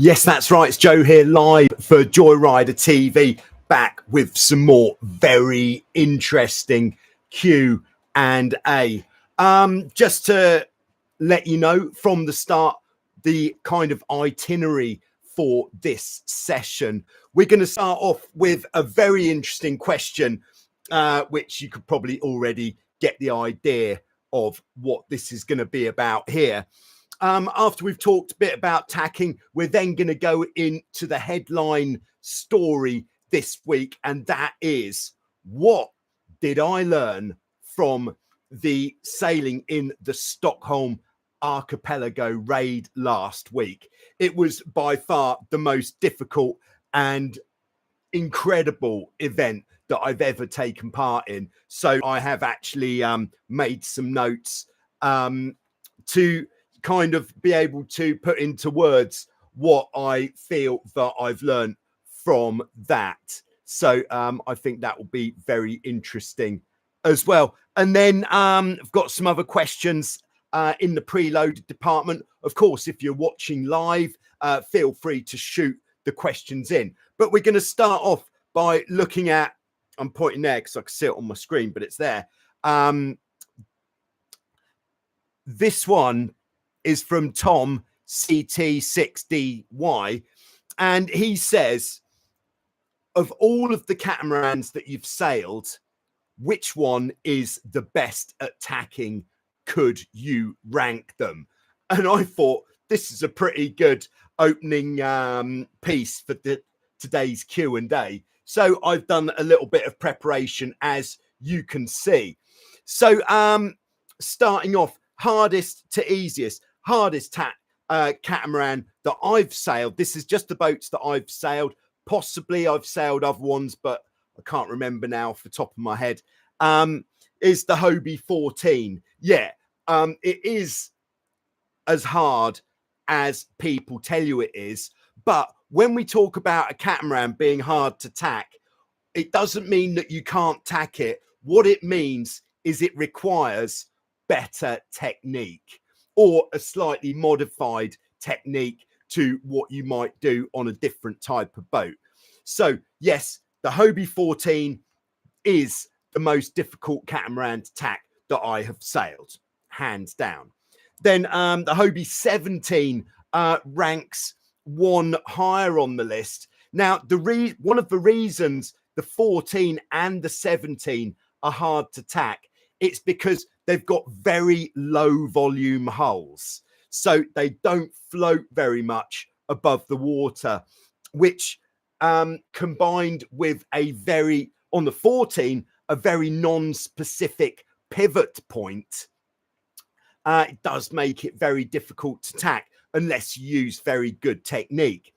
Yes, that's right. It's Joe here live for Joyrider TV, back with some more very interesting Q&A. Just to let you know from the start, the kind of itinerary for this session. We're going to start off with a very interesting question, which you could probably already get the idea of what this is going to be about here. After we've talked a bit about tacking, we're then going to go into the headline story this week, and that is, what did I learn from the sailing in the Stockholm Archipelago raid last week? It was by far the most difficult and incredible event that I've ever taken part in. So I have actually made some notes to kind of be able to put into words what I feel that I've learned from that. So I think that will be very interesting as well. And then I've got some other questions in the preloaded department. Of course, if you're watching live, feel free to shoot the questions in. But we're going to start off by looking at, I'm pointing there because I can see it on my screen, but it's there. This one is from Tom CT6DY, and he says, of all of the catamarans that you've sailed, which one is the best at tacking? Could you rank them? And I thought this is a pretty good opening piece for today's Q&A. So I've done a little bit of preparation, as you can see. So starting off, hardest to easiest. Hardest catamaran that I've sailed. This is just the boats that I've sailed. Possibly I've sailed other ones, but I can't remember now off the top of my head. Is the Hobie 14. Yeah, it is as hard as people tell you it is. But when we talk about a catamaran being hard to tack, it doesn't mean that you can't tack it. What it means is it requires better technique, or a slightly modified technique to what you might do on a different type of boat. So yes, the Hobie 14 is the most difficult catamaran to tack that I have sailed, hands down. Then the Hobie 17 ranks one higher on the list. Now, one of the reasons the 14 and the 17 are hard to tack, it's because they've got very low volume hulls. So they don't float very much above the water, which combined with on the 14, a very non-specific pivot point, it does make it very difficult to tack unless you use very good technique.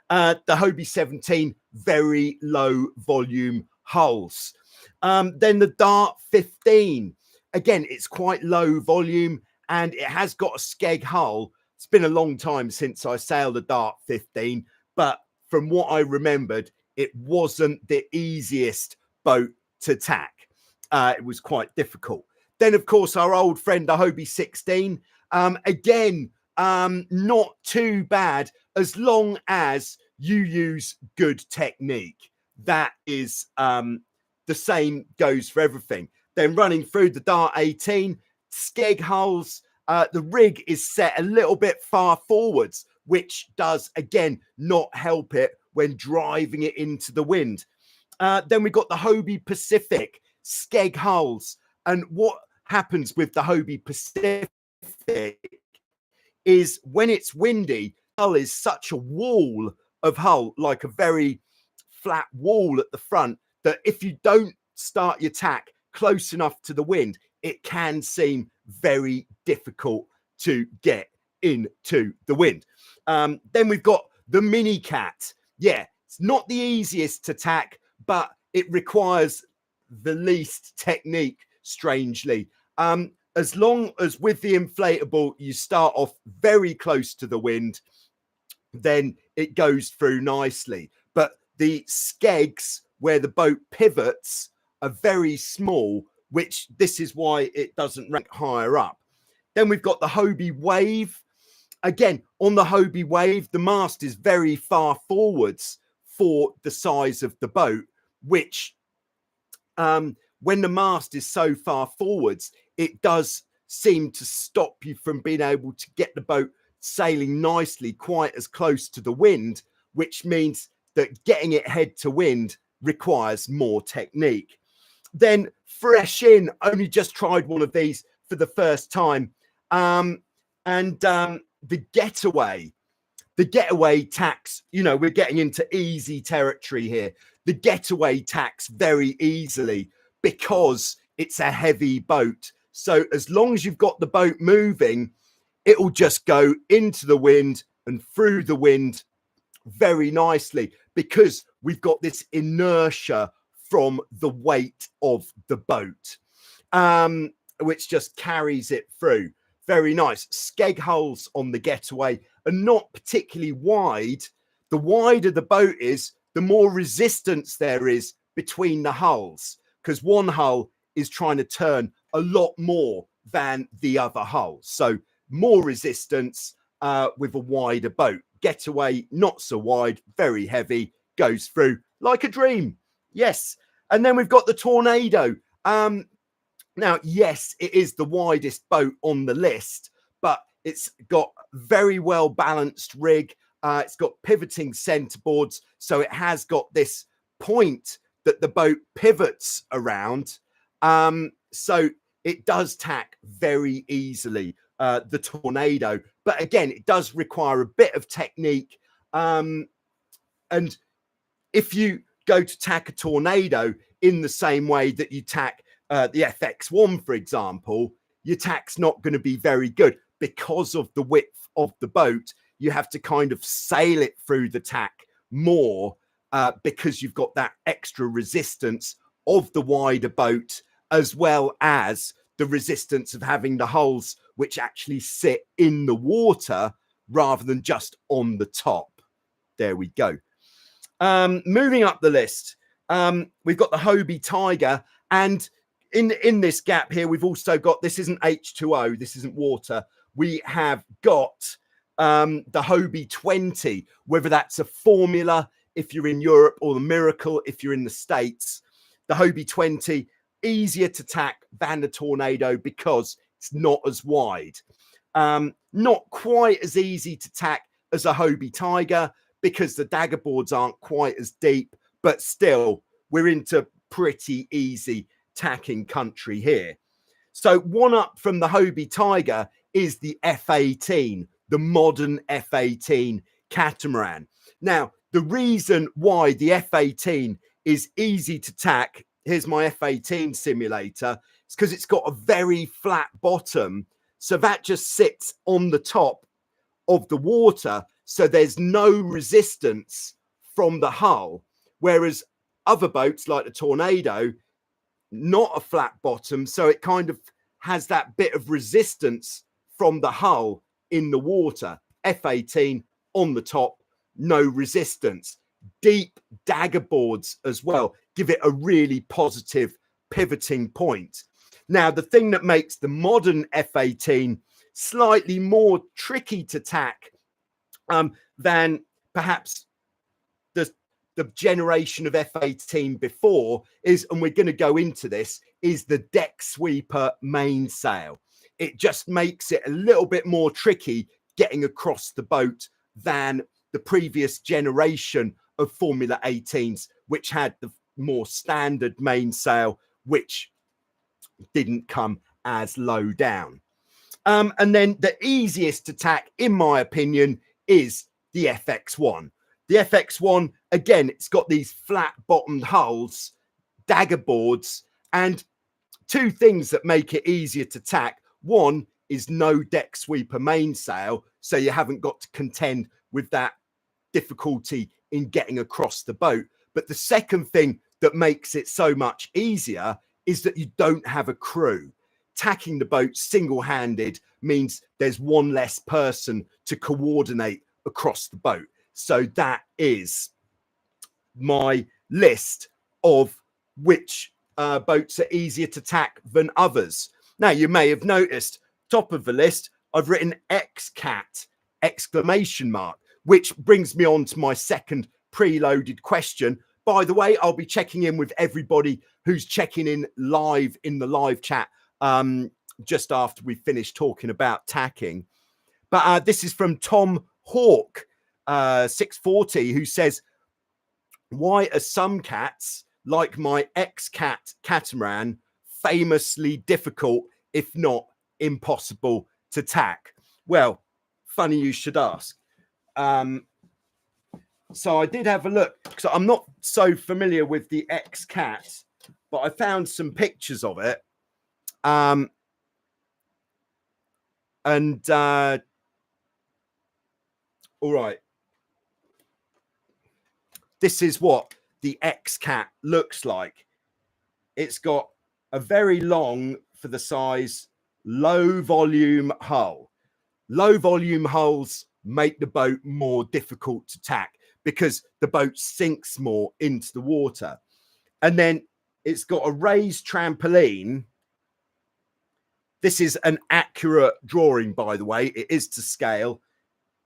The Hobie 17, very low volume hulls. Then the Dart 15, again, it's quite low volume and it has got a skeg hull. It's been a long time since I sailed a Dart 15, but from what I remembered, it wasn't the easiest boat to tack. It was quite difficult. Then, of course, our old friend, the Hobie 16, again, not too bad as long as you use good technique. That is the same goes for everything. Then running through the Dart 18, skeg hulls, the rig is set a little bit far forwards, which does, again, not help it when driving it into the wind. Then we've got the Hobie Pacific, skeg hulls. And what happens with the Hobie Pacific is when it's windy, hull is such a wall of hull, like a very flat wall at the front, that if you don't start your tack close enough to the wind, it can seem very difficult to get into the wind. Then we've got the Mini Cat. Yeah, it's not the easiest to tack, but it requires the least technique, strangely. As long as with the inflatable, you start off very close to the wind, then it goes through nicely. But the skegs where the boat pivots are very small, which this is why it doesn't rank higher up. Then we've got the Hobie Wave. Again, on the Hobie Wave, the mast is very far forwards for the size of the boat, which when the mast is so far forwards, it does seem to stop you from being able to get the boat sailing nicely quite as close to the wind, which means that getting it head to wind requires more technique. Then fresh in, only just tried one of these for the first time. The getaway tacks, you know, we're getting into easy territory here. The getaway tacks very easily because it's a heavy boat. So as long as you've got the boat moving, it will just go into the wind and through the wind very nicely because we've got this inertia from the weight of the boat, which just carries it through. Very nice. Skeg hulls on the getaway are not particularly wide. The wider the boat is, the more resistance there is between the hulls, because one hull is trying to turn a lot more than the other hull. So more resistance with a wider boat. Getaway, not so wide, very heavy, goes through like a dream. Yes. And then we've got the Tornado. Now, yes, it is the widest boat on the list, but it's got very well balanced rig. It's got pivoting centerboards. So it has got this point that the boat pivots around. So it does tack very easily, the Tornado. But again, it does require a bit of technique. And if you go to tack a Tornado in the same way that you tack the FX1, for example, your tack's not going to be very good because of the width of the boat. You have to kind of sail it through the tack more because you've got that extra resistance of the wider boat, as well as the resistance of having the hulls which actually sit in the water rather than just on the top. There we go. Moving up the list, we've got the Hobie Tiger, and in this gap here, we've also got, this isn't H2O, this isn't water. We have got the Hobie 20, whether that's a Formula if you're in Europe or the Miracle if you're in the States. The Hobie 20, easier to tack than the Tornado because it's not as wide. Not quite as easy to tack as a Hobie Tiger because the dagger boards aren't quite as deep, but still we're into pretty easy tacking country here. So one up from the Hobie Tiger is the F18, the modern F18 catamaran. Now, the reason why the F18 is easy to tack, here's my F18 simulator, it's because it's got a very flat bottom. So that just sits on the top of the water. So there's no resistance from the hull. Whereas other boats like the Tornado, not a flat bottom. So it kind of has that bit of resistance from the hull in the water. F18 on the top, no resistance. Deep dagger boards as well give it a really positive pivoting point. Now, the thing that makes the modern F18 slightly more tricky to tack than perhaps the generation of F18 before is, and we're going to go into this, is the Decksweeper mainsail. It just makes it a little bit more tricky getting across the boat than the previous generation of Formula 18s, which had the more standard mainsail, which didn't come as low down. And then the easiest to tack, in my opinion, is the FX1. The FX1, again, it's got these flat bottomed hulls, dagger boards, and two things that make it easier to tack. One is no Decksweeper mainsail, so you haven't got to contend with that difficulty in getting across the boat. But the second thing that makes it so much easier is that you don't have a crew. Tacking the boat single-handed means there's one less person to coordinate across the boat. So that is my list of which boats are easier to tack than others. Now, you may have noticed, top of the list, I've written XCat, exclamation mark, which brings me on to my second preloaded question. By the way, I'll be checking in with everybody who's checking in live in the live chat just after we finish talking about tacking. But this is from Tom Hawk 640, who says, why are some cats like my XCat catamaran famously difficult, if not impossible, to tack? Well, funny you should ask. So I did have a look, because I'm not so familiar with the XCat, but I found some pictures of it. All right. This is what the XCat looks like. It's got a very long, for the size, low volume hull. Low volume hulls make the boat more difficult to tack because the boat sinks more into the water. And then it's got a raised trampoline. This is an accurate drawing, by the way. It is to scale.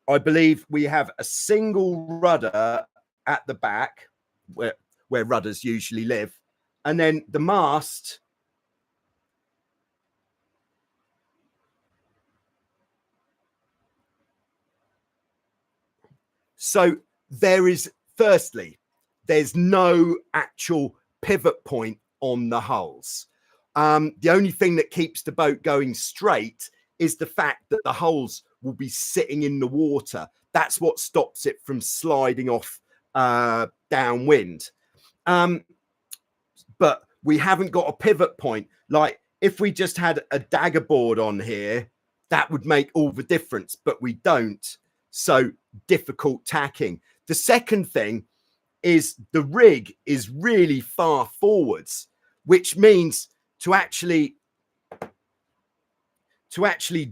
I believe we have a single rudder at the back where rudders usually live. And then the mast so there is, firstly, there's no actual pivot point on the hulls. The only thing that keeps the boat going straight is the fact that the hulls will be sitting in the water. That's what stops it from sliding off downwind. But we haven't got a pivot point. Like if we just had a dagger board on here, that would make all the difference, but we don't. So difficult tacking. The second thing is the rig is really far forwards, which means to actually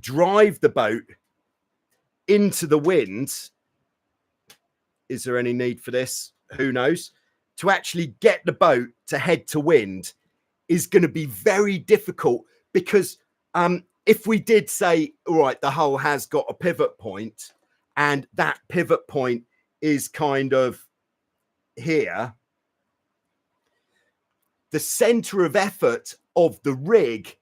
drive the boat into the wind. Is there any need for this? Who knows? To actually get the boat to head to wind is going to be very difficult, because if we did say, all right, the hull has got a pivot point, and that pivot point is kind of here, the center of effort of the rig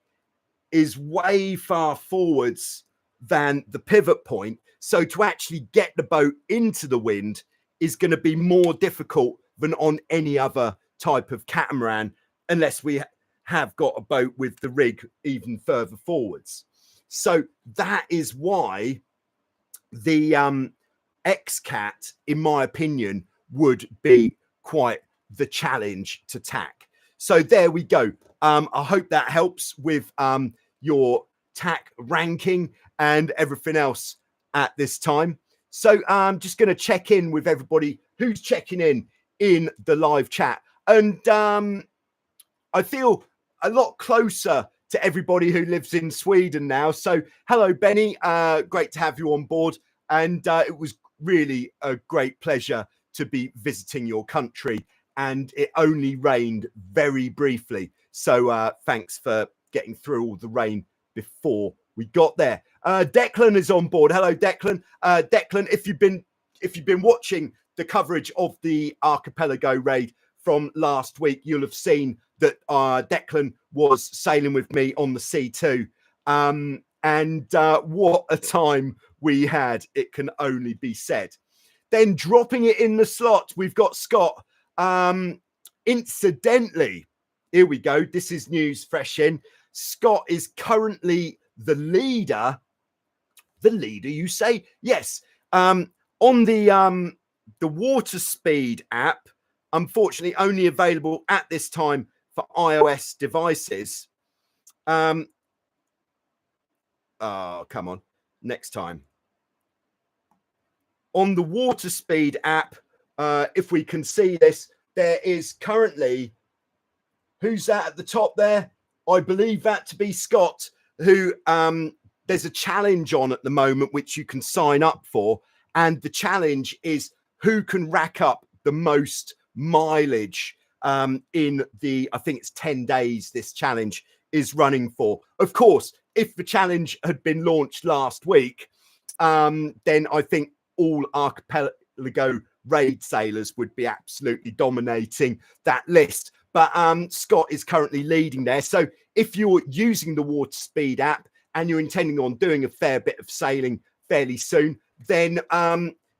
is way far forwards than the pivot point. So to actually get the boat into the wind is going to be more difficult than on any other type of catamaran, unless we have got a boat with the rig even further forwards. So that is why the XCat, in my opinion, would be quite the challenge to tack. So there we go. I hope that helps with your tack ranking and everything else at this time. So I'm just going to check in with everybody who's checking in the live chat. And I feel a lot closer to everybody who lives in Sweden now. So hello, Benny. Great to have you on board. And it was really a great pleasure to be visiting your country. And it only rained very briefly. So thanks for getting through all the rain before we got there. Declan is on board. Hello, Declan. Declan, if you've been watching the coverage of the Archipelago raid from last week, you'll have seen that Declan was sailing with me on the C2. And what a time we had, it can only be said. Then dropping it in the slot, we've got Scott. Incidentally, here we go. This is news fresh in. Scott is currently the leader. The leader, you say? Yes. On the water speed app, unfortunately only available at this time for iOS devices. Oh, come on. Next time. On the water speed app, if we can see this, there is currently, who's that at the top there? I believe that to be Scott, who there's a challenge on at the moment, which you can sign up for. And the challenge is who can rack up the most mileage in the, I think it's 10 days this challenge is running for. Of course, if the challenge had been launched last week, then I think all Archipelago raid sailors would be absolutely dominating that list. But Scott is currently leading there. So if you're using the Water Speed app and you're intending on doing a fair bit of sailing fairly soon, then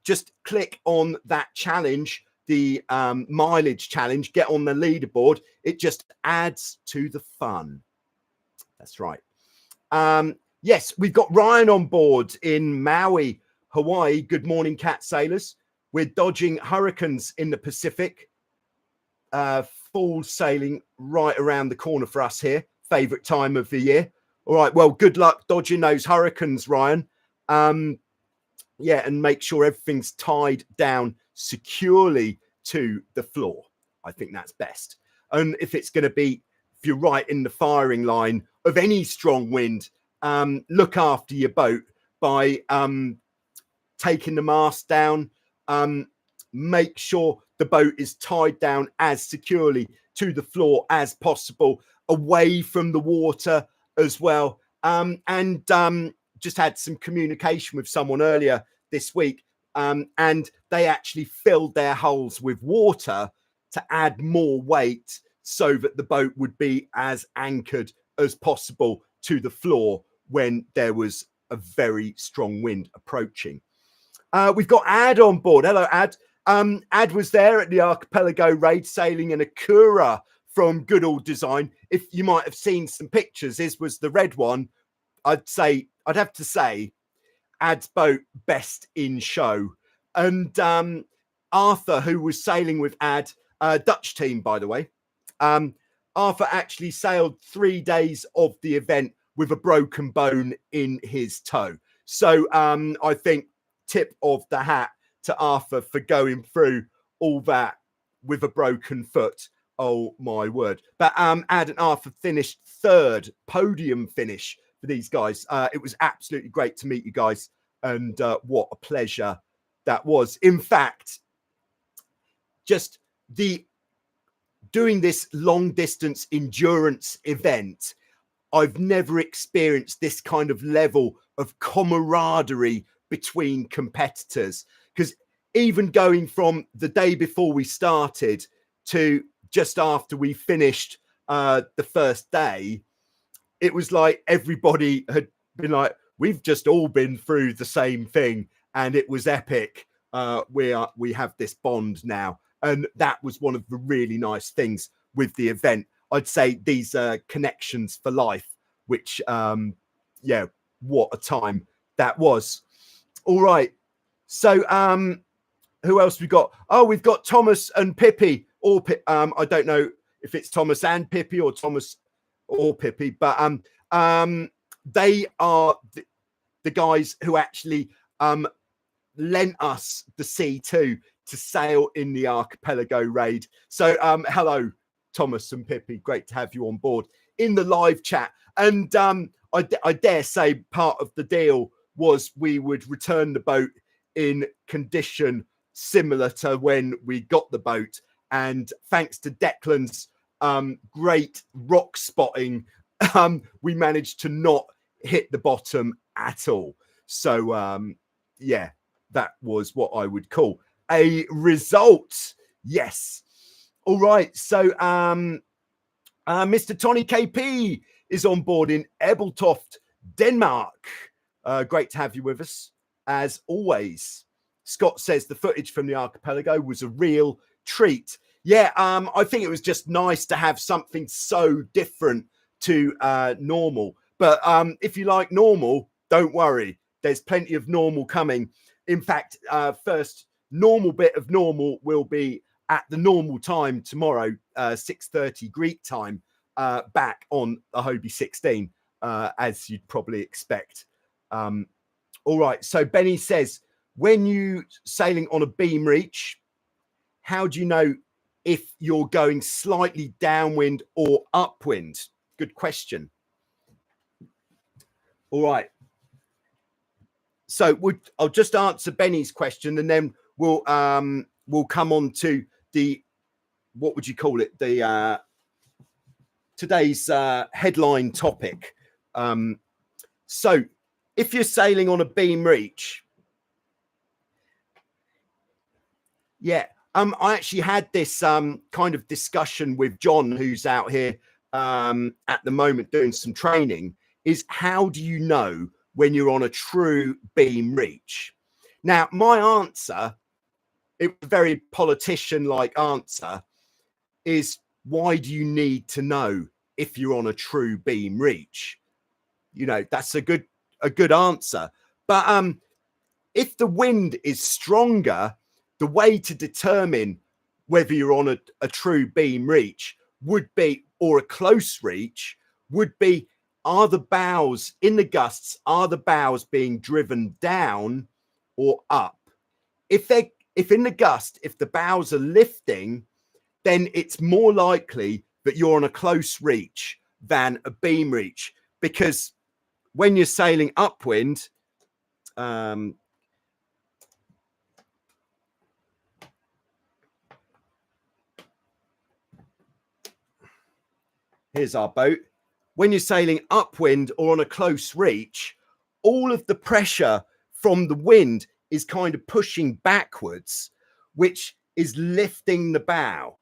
just click on that challenge, the mileage challenge, get on the leaderboard. It just adds to the fun. That's right. Yes, we've got Ryan on board in Maui, Hawaii. Good morning, Cat Sailors. We're dodging hurricanes in the Pacific. Fall sailing right around the corner for us here. Favorite time of the year. All right, well, good luck dodging those hurricanes, Ryan. Yeah, and make sure everything's tied down securely to the floor. I think that's best. And if it's going to be, if you're right in the firing line of any strong wind, look after your boat by taking the mast down. Make sure the boat is tied down as securely to the floor as possible, away from the water as well. Just had some communication with someone earlier this week, and they actually filled their hulls with water to add more weight so that the boat would be as anchored as possible to the floor when there was a very strong wind approaching. We've got Ad on board. Hello, Ad. Ad was there at the Archipelago raid sailing an Akura from Good Old Design. If you might have seen some pictures, this was the red one. I'd have to say Ad's boat best in show. And Arthur, who was sailing with Ad, Dutch team, by the way, Arthur actually sailed 3 days of the event with a broken bone in his toe. So I think tip of the hat to Arthur for going through all that with a broken foot. Oh my word. But Ad and Arthur finished third, podium finish for these guys. It was absolutely great to meet you guys, and what a pleasure that was. In fact, just doing this long distance endurance event, I've never experienced this kind of level of camaraderie between competitors, because even going from the day before we started to just after we finished the first day, it was like everybody had been like, we've just all been through the same thing, and it was epic. We have this bond now, and that was one of the really nice things with the event. I'd say these connections for life, which yeah, what a time that was. All right, so who else we got? Oh, we've got Thomas and Pippi, or I don't know if it's Thomas and Pippi or Thomas or Pippi, but they are the guys who actually lent us the C2 to sail in the Archipelago raid. So hello, Thomas and Pippi, great to have you on board in the live chat. And I dare say part of the deal was we would return the boat in condition similar to when we got the boat. And thanks to Declan's great rock spotting, we managed to not hit the bottom at all. So yeah, that was what I would call a result. Yes. All right. So Mr. Tony KP is on board in Ebeltoft, Denmark. Great to have you with us, as always. Scott says the footage from the Archipelago was a real treat. Yeah, I think it was just nice to have something so different to normal. But if you like normal, don't worry. There's plenty of normal coming. In fact, first normal bit of normal will be at the normal time tomorrow, 6:30 Greek time, back on the Hobie 16, as you'd probably expect. All right, so Benny says, when you sailing on a beam reach, how do you know if you're going slightly downwind or upwind? Good question. All right. So I'll just answer Benny's question, and then we'll come on to the, what would you call it? The today's headline topic. So if you're sailing on a beam reach, yeah, I actually had this kind of discussion with John, who's out here at the moment doing some training, is how do you know when you're on a true beam reach? Now, my answer, a very politician-like answer, is why do you need to know if you're on a true beam reach? You know, that's a good answer. But if the wind is stronger, the way to determine whether you're on a true beam reach would be, or a close reach, would be, are the bows in the gusts, are the bows being driven down or up? If in the gust, if the bows are lifting, then it's more likely that you're on a close reach than a beam reach, because when you're sailing upwind, here's our boat. When you're sailing upwind or on a close reach, all of the pressure from the wind is kind of pushing backwards, which is lifting the bow.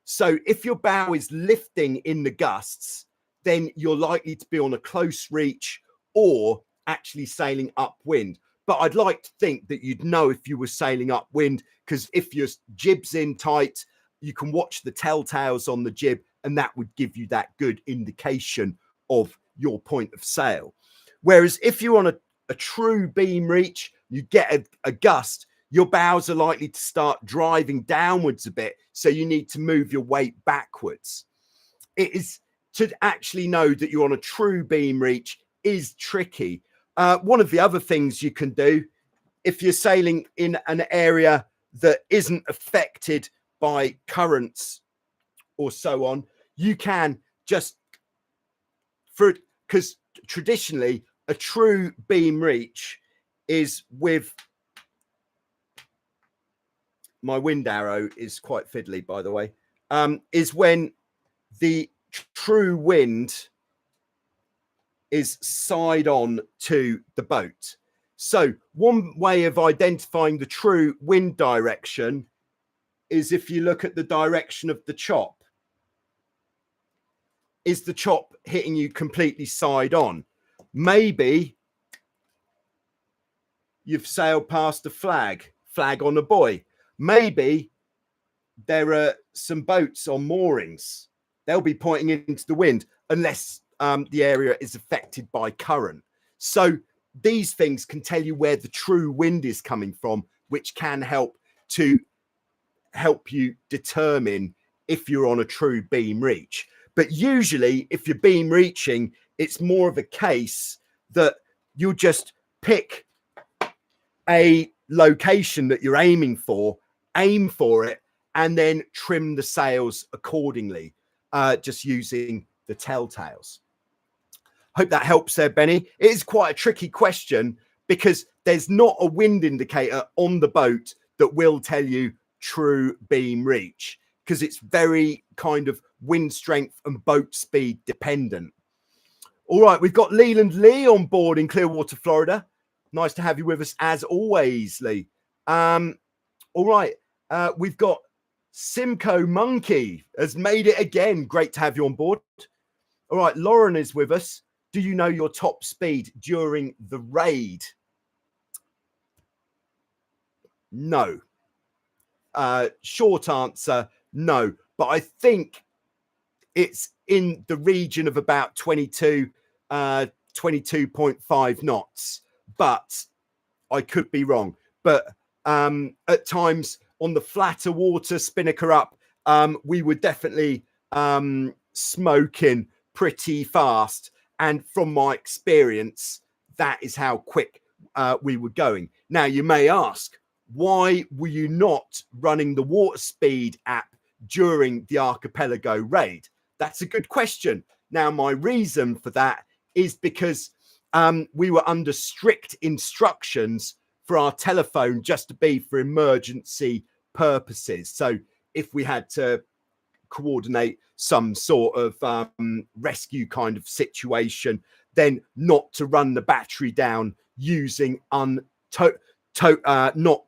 So if your bow is lifting in the gusts, then you're likely to be on a close reach or actually sailing upwind. But I'd like to think that you'd know if you were sailing upwind, because if your jib's in tight, you can watch the telltales on the jib, and that would give you that good indication of your point of sail. Whereas if you're on a true beam reach, you get a gust, your bows are likely to start driving downwards a bit, so you need to move your weight backwards. It is, to actually know that you're on a true beam reach is tricky. One of the other things you can do, if you're sailing in an area that isn't affected by currents or so on, you can just, because traditionally a true beam reach is with, my wind arrow is quite fiddly, by the way, is when the true wind is side on to the boat. So one way of identifying the true wind direction is if you look at the direction of the chop. Is the chop hitting you completely side on? Maybe you've sailed past a flag on a buoy. Maybe there are some boats on moorings. They'll be pointing into the wind unless the area is affected by current. So these things can tell you where the true wind is coming from, which can help you determine if you're on a true beam reach. But usually if you're beam reaching, it's more of a case that you just pick a location that you're aiming for, aim for it, and then trim the sails accordingly, just using the telltales. Hope that helps there, Benny. It is quite a tricky question because there's not a wind indicator on the boat that will tell you true beam reach, because it's very kind of wind strength and boat speed dependent. All right, we've got Leland Lee on board in Clearwater, Florida. Nice to have you with us as always, Lee. All right, we've got Simcoe Monkey has made it again. Great to have you on board. All right, Lauren is with us. Do you know your top speed during the raid? No. Short answer, no. But I think it's in the region of about 22.5 knots. But I could be wrong. But at times on the flatter water, spinnaker up, we were definitely smoking pretty fast. And from my experience, that is how quick we were going. Now, you may ask, why were you not running the water speed app during the Archipelago raid? That's a good question. Now, my reason for that is because we were under strict instructions for our telephone just to be for emergency purposes. So if we had to coordinate some sort of rescue kind of situation, then not to run the battery down using not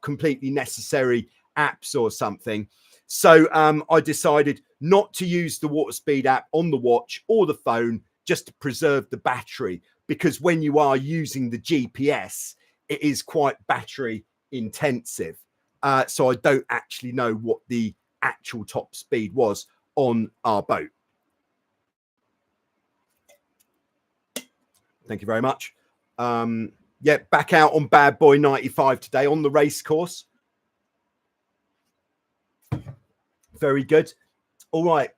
completely necessary apps or something. So I decided not to use the water speed app on the watch or the phone, just to preserve the battery, because when you are using the GPS, it is quite battery intensive. So I don't actually know what the actual top speed was on our boat. Thank you very much. Yeah, back out on Bad Boy 95 today on the race course. Very good. All right.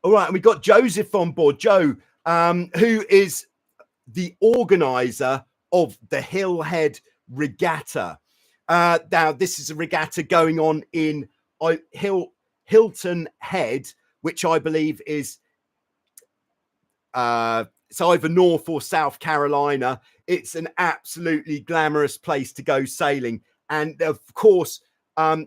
All right. And we got Joseph on board. Joe, who is the organizer of the Hillhead Regatta. Now, this is a regatta going on in Hilton Head, which I believe is it's either North or South Carolina. It's an absolutely glamorous place to go sailing. And of course,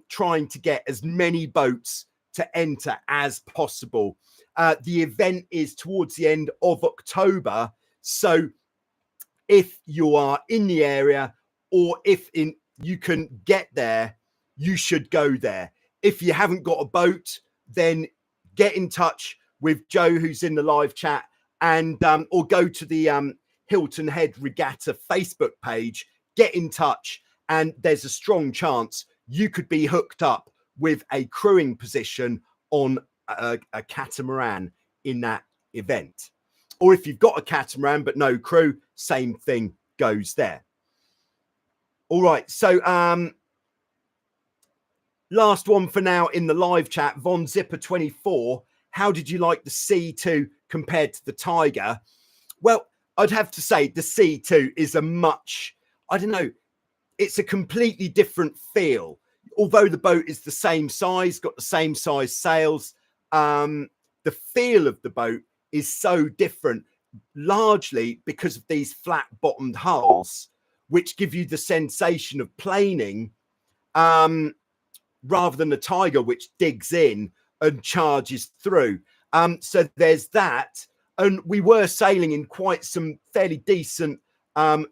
trying to get as many boats to enter as possible. The event is towards the end of October. So if you are in the area, or if you can get there, you should go there. If you haven't got a boat, then get in touch with Joe, who's in the live chat, and or go to the Hilton Head Regatta Facebook page, get in touch, and there's a strong chance you could be hooked up with a crewing position on a catamaran in that event. Or if you've got a catamaran but no crew, same thing goes there. All right, so last one for now in the live chat. Von Zipper 24, how did you like the C2 compared to the Tiger? Well, I'd have to say the C2 is a much, I don't know, it's a completely different feel. Although the boat is the same size, got the same size sails, the feel of the boat is so different, largely because of these flat bottomed hulls, which give you the sensation of planing, rather than the Tiger, which digs in and charges through. So there's that. And we were sailing in quite some fairly decent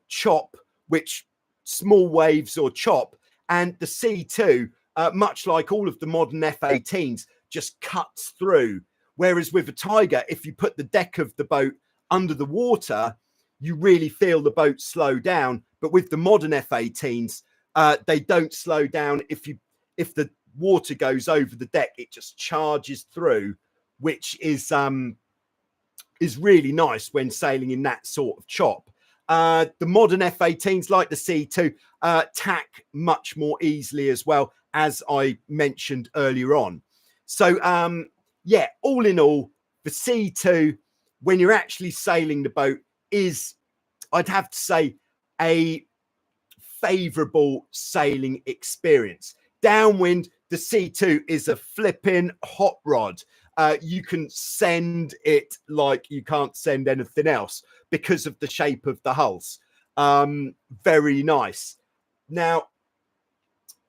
chop, which small waves or chop. And the C2, much like all of the modern F-18s, just cuts through. Whereas with a Tiger, if you put the deck of the boat under the water, you really feel the boat slow down. But with the modern F-18s, they don't slow down. If the water goes over the deck, it just charges through, which is really nice when sailing in that sort of chop. The modern F-18s, like the C2, tack much more easily as well, as I mentioned earlier on. So, yeah, all in all, the C2, when you're actually sailing the boat, is, I'd have to say, a favourable sailing experience. Downwind, the C2 is a flipping hot rod. You can send it like you can't send anything else because of the shape of the hulls. Very nice. Now,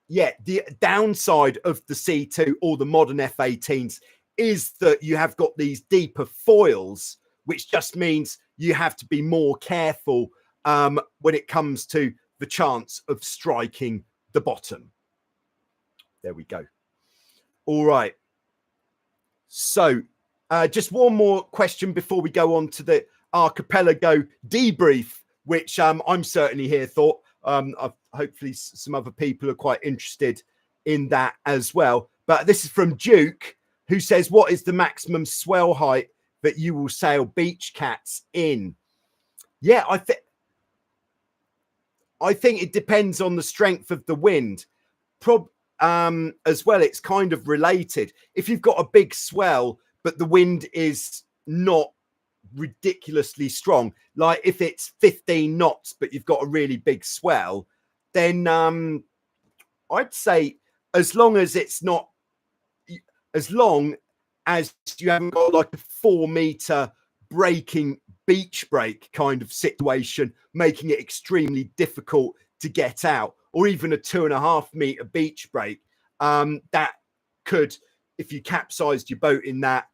yeah, the downside of the C2 or the modern F-18s is that you have got these deeper foils, which just means you have to be more careful when it comes to the chance of striking the bottom. There we go. All right. So just one more question before we go on to the Archipelago debrief, which I'm certainly here for. Hopefully some other people are quite interested in that as well. But this is from Duke, who says, what is the maximum swell height that you will sail beach cats in? Yeah, I think it depends on the strength of the wind. As well, it's kind of related. If you've got a big swell, but the wind is not ridiculously strong, like if it's 15 knots, but you've got a really big swell, then I'd say as long as you haven't got like a 4 meter breaking beach break kind of situation, making it extremely difficult to get out, or even a 2.5 meter beach break, that could, if you capsized your boat in that,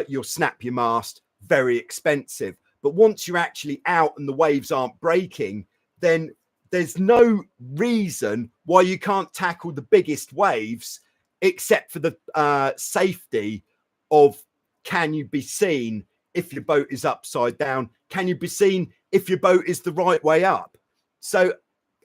you'll snap your mast, very expensive. But once you're actually out and the waves aren't breaking, then there's no reason why you can't tackle the biggest waves, except for the safety of, can you be seen if your boat is upside down? Can you be seen if your boat is the right way up? So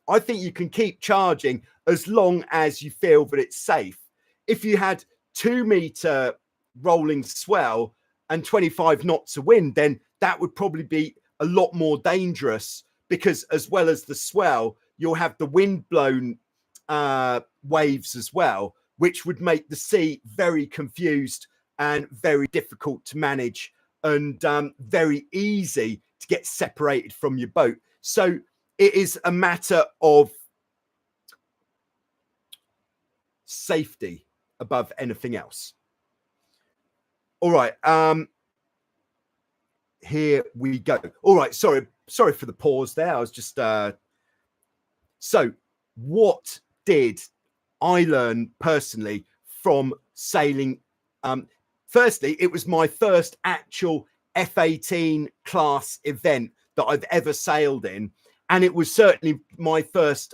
I think you can keep charging as long as you feel that it's safe. If you had 2 meter rolling swell and 25 knots of wind, then that would probably be a lot more dangerous, because as well as the swell, you'll have the wind blown waves as well, which would make the sea very confused and very difficult to manage, and very easy to get separated from your boat. So it is a matter of safety above anything else. All right. Here we go. All right. Sorry for the pause there. I was just so what did I learn personally from sailing? Firstly, it was my first actual F-18 class event that I've ever sailed in, and it was certainly my first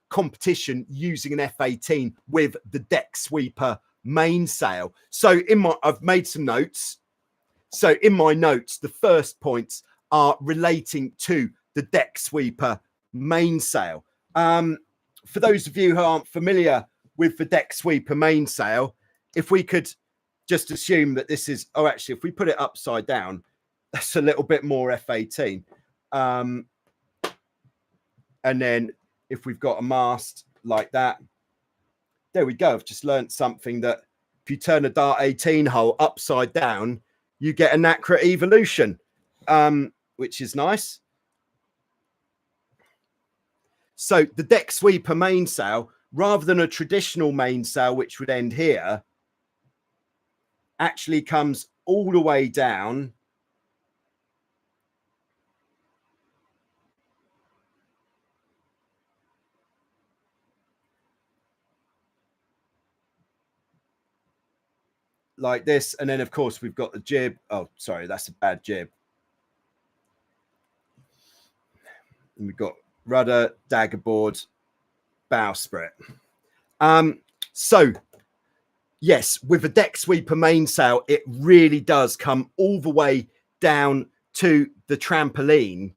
competition using an F-18 with the Decksweeper mainsail. So I've made some notes. So in my notes, the first points are relating to the Decksweeper mainsail. For those of you who aren't familiar with the Decksweeper mainsail, if we could just assume that this is, oh, actually, if we put it upside down, that's a little bit more F-18. And then if we've got a mast like that, there we go. I've just learned something, that if you turn a Dart 18 hull upside down, you get an accurate evolution, which is nice. So the Decksweeper mainsail, rather than a traditional mainsail, which would end here, actually comes all the way down like this. And then, of course, we've got the jib. Oh, sorry, that's a bad jib. And we've got rudder, daggerboard, bowsprit. So, yes, with a Decksweeper mainsail, it really does come all the way down to the trampoline.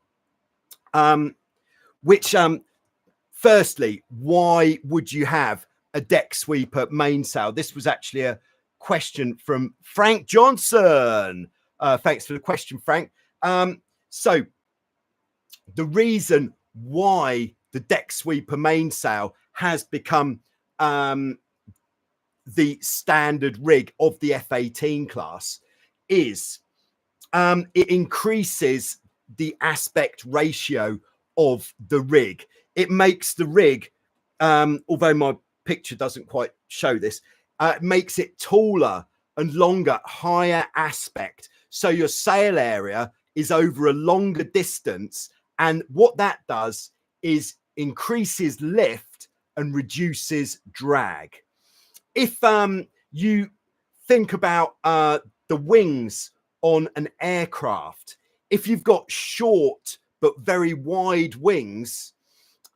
Which, firstly, why would you have a Decksweeper mainsail? This was actually a question from Frank Johnson. Thanks for the question, Frank. So the reason why the Decksweeper mainsail has become the standard rig of the F-18 class is it increases the aspect ratio of the rig. It makes the rig, although my picture doesn't quite show this, it makes it taller and longer, higher aspect. So your sail area is over a longer distance. And what that does is increases lift and reduces drag. If you think about the wings on an aircraft, if you've got short but very wide wings,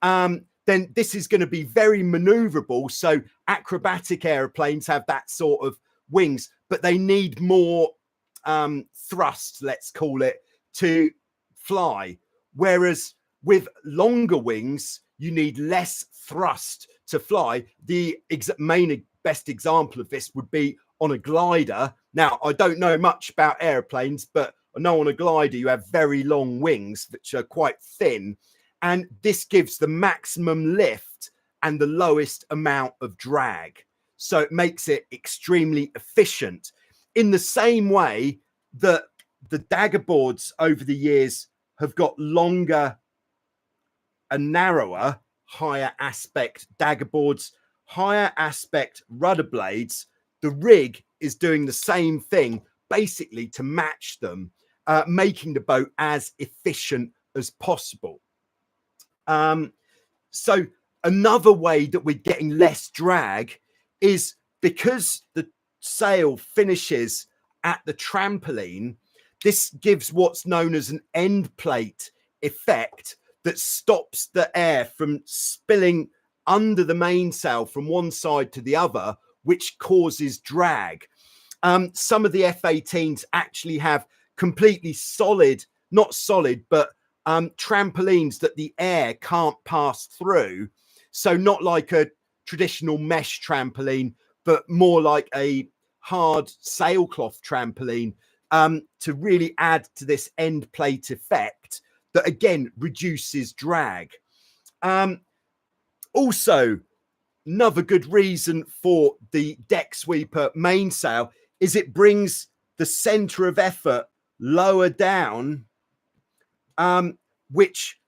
then this is going to be very maneuverable. So acrobatic airplanes have that sort of wings, but they need more thrust, let's call it, to fly. Whereas with longer wings, you need less thrust to fly. The best example of this would be on a glider. Now, I don't know much about airplanes, but I know on a glider you have very long wings, which are quite thin. And this gives the maximum lift and the lowest amount of drag. So it makes it extremely efficient. In the same way that the dagger boards over the years have got longer and narrower, higher aspect dagger boards, higher aspect rudder blades, the rig is doing the same thing, basically to match them, making the boat as efficient as possible. So another way that we're getting less drag is because the sail finishes at the trampoline, this gives what's known as an end plate effect that stops the air from spilling under the mainsail from one side to the other, which causes drag. Some of the F-18s actually have completely solid, not solid, but trampolines that the air can't pass through. So not like a traditional mesh trampoline, but more like a hard sailcloth trampoline, to really add to this end plate effect that again reduces drag. Also, another good reason for the Decksweeper mainsail is it brings the center of effort lower down, which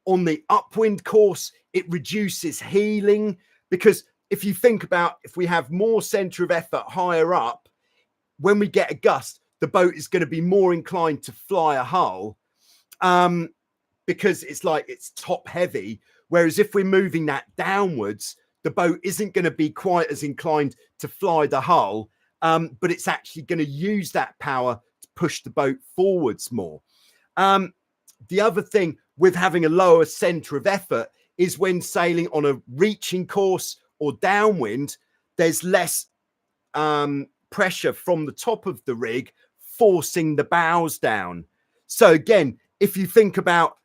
on the upwind course, it reduces heeling, because if you think about, if we have more center of effort higher up, when we get a gust, the boat is going to be more inclined to fly a hull, because it's like it's top heavy. Whereas if we're moving that downwards, the boat isn't going to be quite as inclined to fly the hull, but it's actually going to use that power to push the boat forwards more. The other thing with having a lower center of effort is when sailing on a reaching course or downwind, there's less pressure from the top of the rig forcing the bows down. So again, if you think about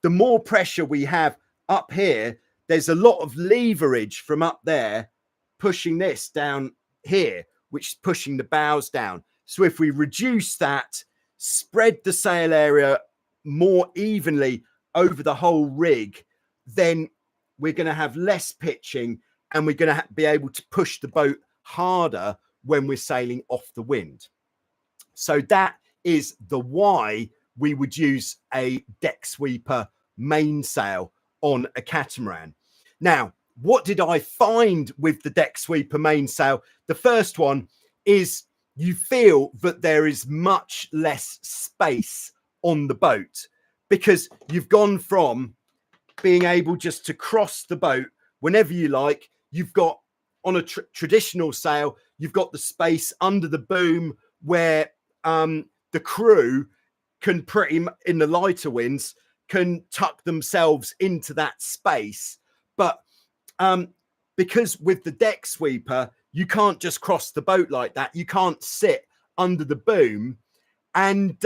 the more pressure we have up here, there's a lot of leverage from up there pushing this down here, which is pushing the bows down. So if we reduce that, spread the sail area more evenly over the whole rig, then we're going to have less pitching and we're going to be able to push the boat harder when we're sailing off the wind. So that is the why we would use a Decksweeper mainsail on a catamaran. Now, what did I find with the Decksweeper mainsail? The first one is you feel that there is much less space on the boat, because you've gone from being able just to cross the boat whenever you like. You've got on a traditional sail, you've got the space under the boom where the crew can in the lighter winds, can tuck themselves into that space. But because with the Decksweeper, you can't just cross the boat like that. You can't sit under the boom. And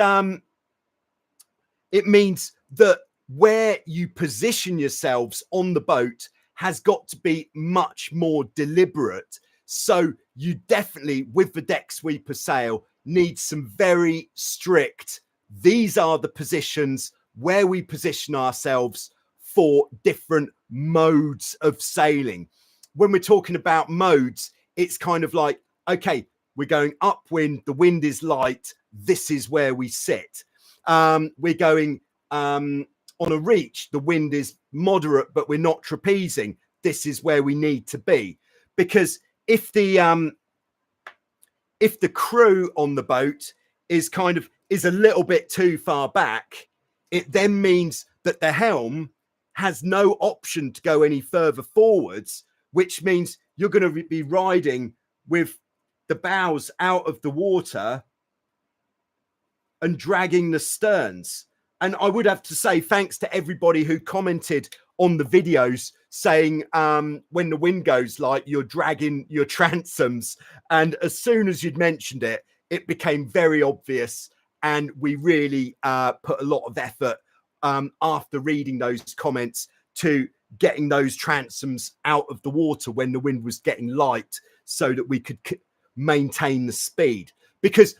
it means that where you position yourselves on the boat has got to be much more deliberate. So you definitely, with the Decksweeper sail, need some very strict, these are the positions where we position ourselves for different modes of sailing. When we're talking about modes, it's kind of like, okay, we're going upwind, the wind is light, this is where we sit. We're going on a reach, the wind is moderate, but we're not trapezing, this is where we need to be. Because if the crew on the boat is a little bit too far back, it then means that the helm has no option to go any further forwards, which means you're going to be riding with the bows out of the water and dragging the sterns. And I would have to say thanks to everybody who commented on the videos saying when the wind goes light, you're dragging your transoms. And as soon as you'd mentioned it, it became very obvious. And we really put a lot of effort after reading those comments to getting those transoms out of the water when the wind was getting light, so that we could maintain the speed. Because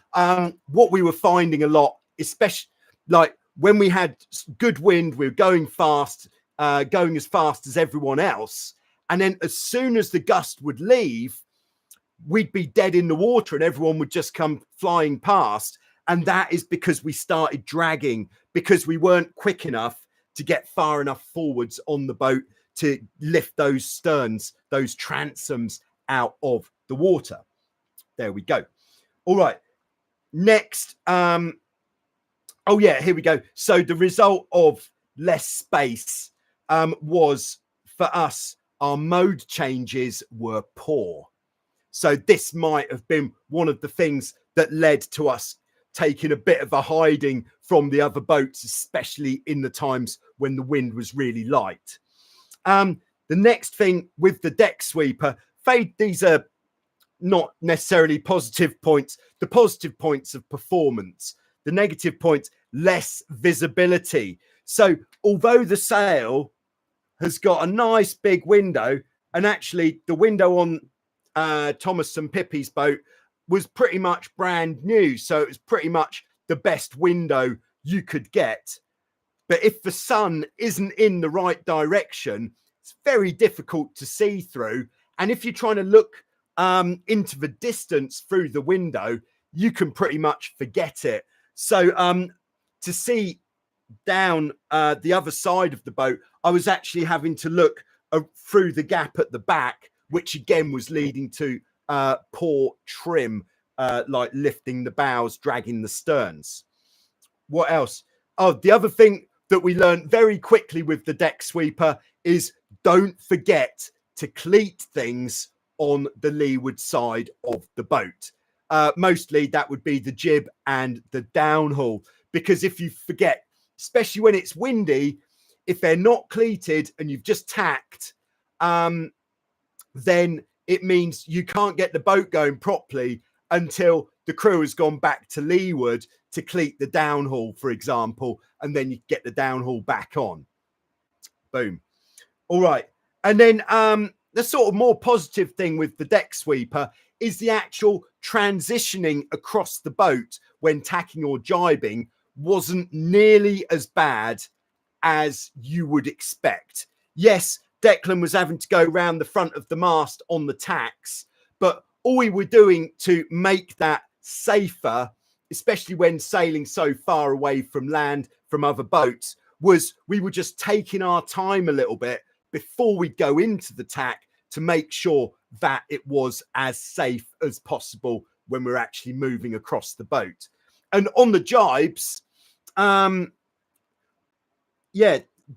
what we were finding a lot, especially like when we had good wind, we were going fast, going as fast as everyone else. And then as soon as the gust would leave, we'd be dead in the water and everyone would just come flying past. And that is because we started dragging, because we weren't quick enough to get far enough forwards on the boat to lift those sterns, those transoms out of the water. There we go. All right. Next. Oh, yeah, here we go. So the result of less space was, for us, our mode changes were poor. So this might have been one of the things that led to us taking a bit of a hiding from the other boats, especially in the times when the wind was really light. The next thing with the Decksweeper, these are not necessarily positive points. The positive points of performance, the negative points, less visibility. So although the sail has got a nice big window, and actually the window on Thomas and Pippi's boat was pretty much brand new, so it was pretty much the best window you could get. But if the sun isn't in the right direction, it's very difficult to see through. And if you're trying to look into the distance through the window, you can pretty much forget it. So to see down the other side of the boat, I was actually having to look through the gap at the back, which again was leading to poor trim, like lifting the bows, dragging the sterns. What else? Oh, the other thing that we learned very quickly with the Decksweeper is don't forget to cleat things on the leeward side of the boat. Mostly that would be the jib and the downhaul, because if you forget, especially when it's windy, if they're not cleated and you've just tacked, then it means you can't get the boat going properly until the crew has gone back to leeward to cleat the downhaul, for example, and then you get the downhaul back on. Boom. All right. And then the sort of more positive thing with the Decksweeper is the actual transitioning across the boat when tacking or jibing wasn't nearly as bad as you would expect. Yes, Declan was having to go around the front of the mast on the tacks, but all we were doing to make that safer, especially when sailing so far away from land, from other boats, was we were just taking our time a little bit before we go into the tack to make sure that it was as safe as possible when we're actually moving across the boat. And on the jibes, yeah,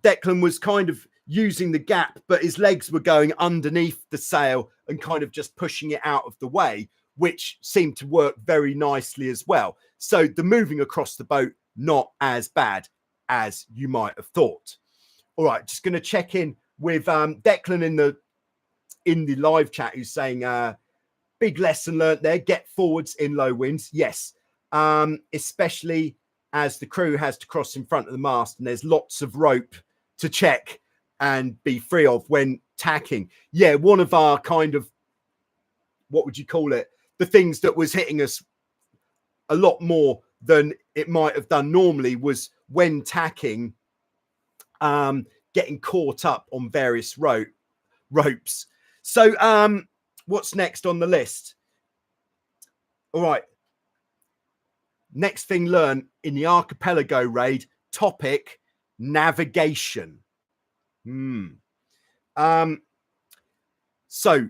Declan was kind of using the gap, but his legs were going underneath the sail and kind of just pushing it out of the way, which seemed to work very nicely as well. So the moving across the boat, not as bad as you might have thought. All right, just going to check in with Declan in the live chat, who's saying big lesson learnt there, get forwards in low winds. Yes, especially as the crew has to cross in front of the mast and there's lots of rope to check and be free of when tacking. Yeah, one of our kind of, what would you call it, the things that was hitting us a lot more than it might have done normally was when tacking, getting caught up on various ropes. So what's next on the list? All right, next thing learned in the Archipelago raid, topic navigation. So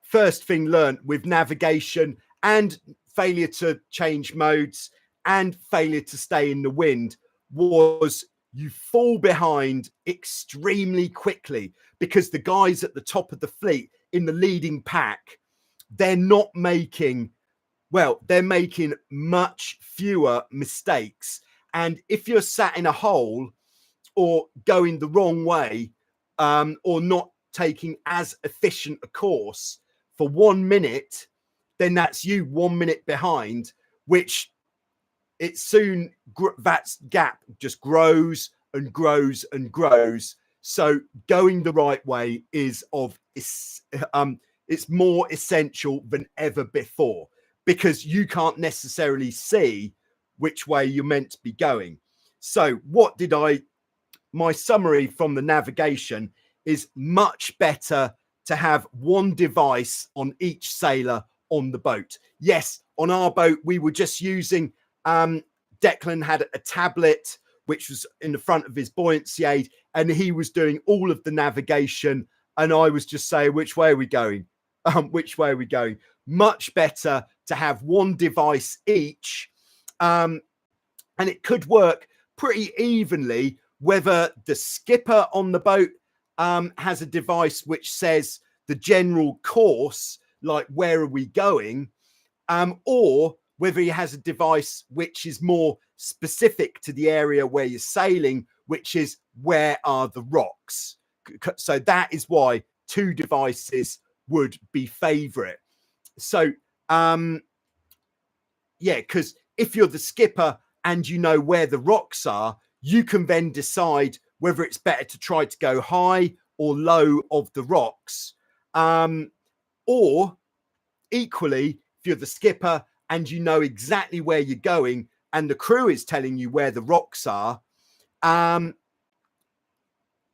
first thing learned with navigation and failure to change modes and failure to stay in the wind was you fall behind extremely quickly, because the guys at the top of the fleet in the leading pack, they're not making, well, they're making much fewer mistakes. And if you're sat in a hole or going the wrong way, or not taking as efficient a course for 1 minute, then that's you 1 minute behind, which it soon, that gap just grows and grows and grows. So going the right way is it's more essential than ever before, because you can't necessarily see which way you're meant to be going. So what did my summary from the navigation is much better to have one device on each sailor on the boat. Yes, on our boat, we were just using, Declan had a tablet, which was in the front of his buoyancy aid, and he was doing all of the navigation. And I was just saying, which way are we going? Which way are we going? Much better to have one device each. And it could work pretty evenly, whether the skipper on the boat has a device which says the general course, like where are we going, or whether he has a device which is more specific to the area where you're sailing, which is where are the rocks. So that is why 2 devices would be favorite. So yeah, because if you're the skipper and you know where the rocks are, you can then decide whether it's better to try to go high or low of the rocks. Or equally, if you're the skipper and you know exactly where you're going and the crew is telling you where the rocks are,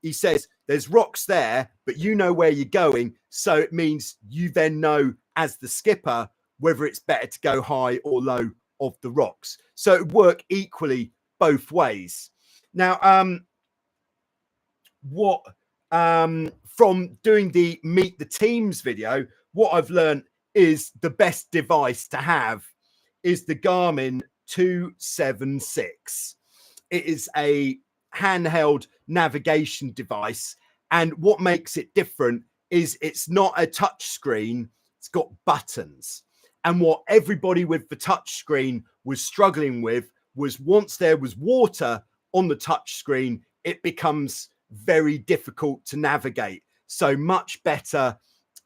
he says there's rocks there, but you know where you're going. So it means you then know as the skipper whether it's better to go high or low of the rocks. So it would work equally both ways. Now, from doing the Meet the Teams video, what I've learned is the best device to have is the Garmin 276. It is a handheld navigation device, and what makes it different is it's not a touch screen, it's got buttons. And what everybody with the touch screen was struggling with was once there was water on the touch screen, it becomes very difficult to navigate. So much better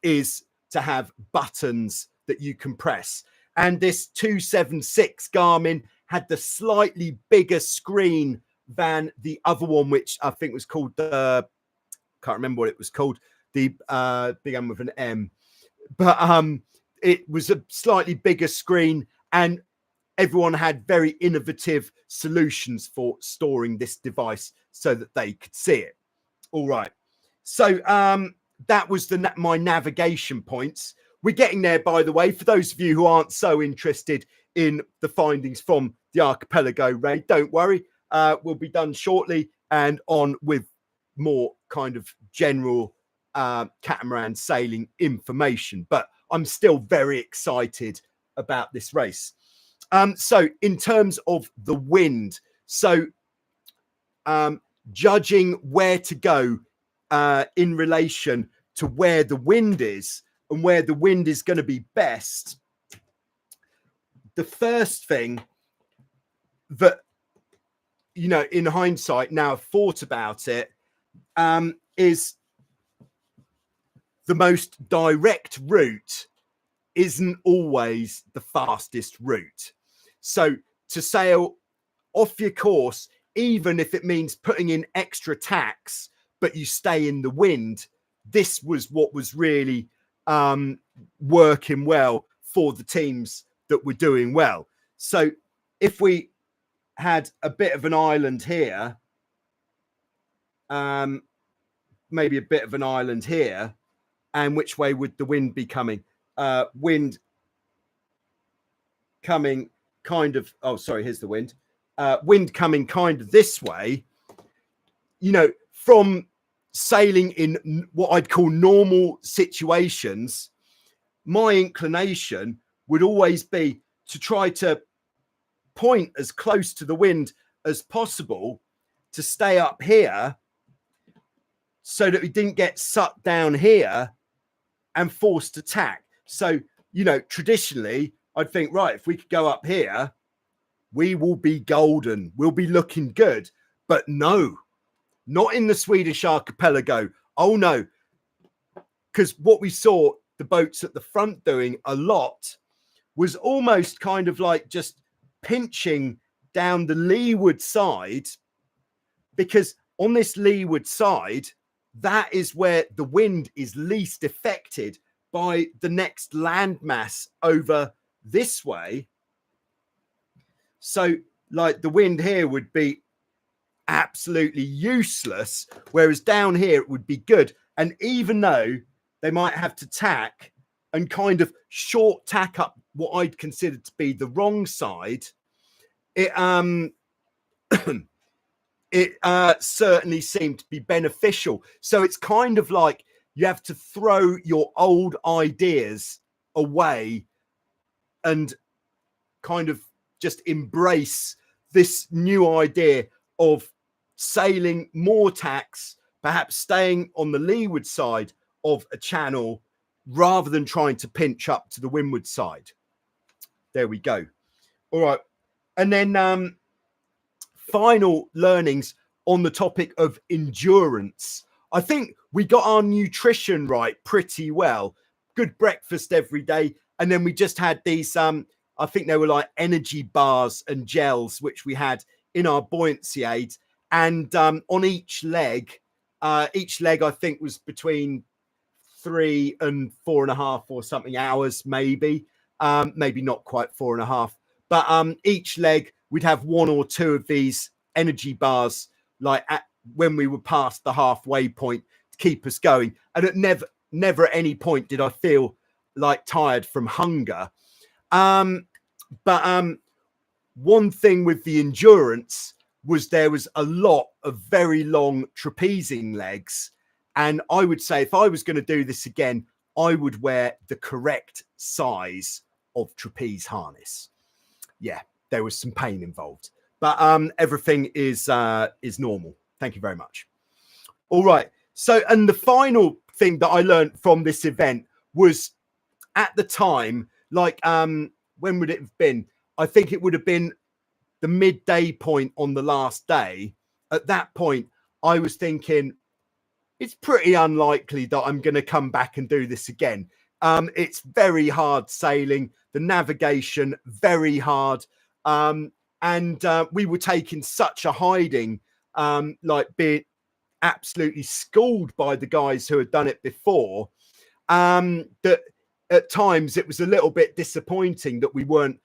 is to have buttons that you can press. And this 276 Garmin had the slightly bigger screen than the other one, which I think was called the, can't remember what it was called, the began with an M, but it was a slightly bigger screen, and everyone had very innovative solutions for storing this device so that they could see it. All right, so that was my navigation points. We're getting there, by the way. For those of you who aren't so interested in the findings from the Archipelago raid, don't worry, we'll be done shortly and on with more kind of general catamaran sailing information. But I'm still very excited about this race. So in terms of the wind, so judging where to go in relation to where the wind is and where the wind is going to be best, the first thing that, you know, in hindsight, now I've thought about it, is the most direct route isn't always the fastest route. So to sail off your course, even if it means putting in extra tacks, but you stay in the wind, this was what was really working well for the teams that were doing well. So if we had a bit of an island here, maybe a bit of an island here, and which way would the wind be coming? Wind coming kind of, oh, sorry, here's the wind. Wind coming kind of this way, you know, from sailing in what I'd call normal situations, my inclination would always be to try to point as close to the wind as possible to stay up here so that we didn't get sucked down here and forced to tack. So, you know, traditionally, I'd think, right, if we could go up here, we will be golden. We'll be looking good. But no, not in the Swedish archipelago. Oh, no. Because what we saw the boats at the front doing a lot was almost kind of like just pinching down the leeward side, because on this leeward side, that is where the wind is least affected by the next landmass over this way. So like the wind here would be absolutely useless, whereas down here it would be good. And even though they might have to tack and kind of short tack up what I'd consider to be the wrong side, it it certainly seemed to be beneficial. So it's kind of like you have to throw your old ideas away and kind of just embrace this new idea of sailing more tacks, perhaps staying on the leeward side of a channel rather than trying to pinch up to the windward side. There we go. All right. And then final learnings on the topic of endurance. I think we got our nutrition right pretty well. Good breakfast every day. And then we just had these, I think they were like energy bars and gels, which we had in our buoyancy aids. And on each leg, I think was between 3 and 4.5 or something hours, maybe not quite 4.5. But each leg, we'd have 1 or 2 of these energy bars, like when we were past the halfway point, to keep us going. And never at any point did I feel like tired from hunger. But one thing with the endurance was there was a lot of very long trapezing legs. And I would say if I was going to do this again, I would wear the correct size of trapeze harness. Yeah, there was some pain involved, but everything is normal. Thank you very much. All right. So, and the final thing that I learned from this event was at the time, like, when would it have been? I think it would have been the midday point on the last day. At that point, I was thinking, it's pretty unlikely that I'm going to come back and do this again. It's very hard sailing, the navigation, very hard. And we were taking such a hiding, like being absolutely schooled by the guys who had done it before, that at times it was a little bit disappointing that we weren't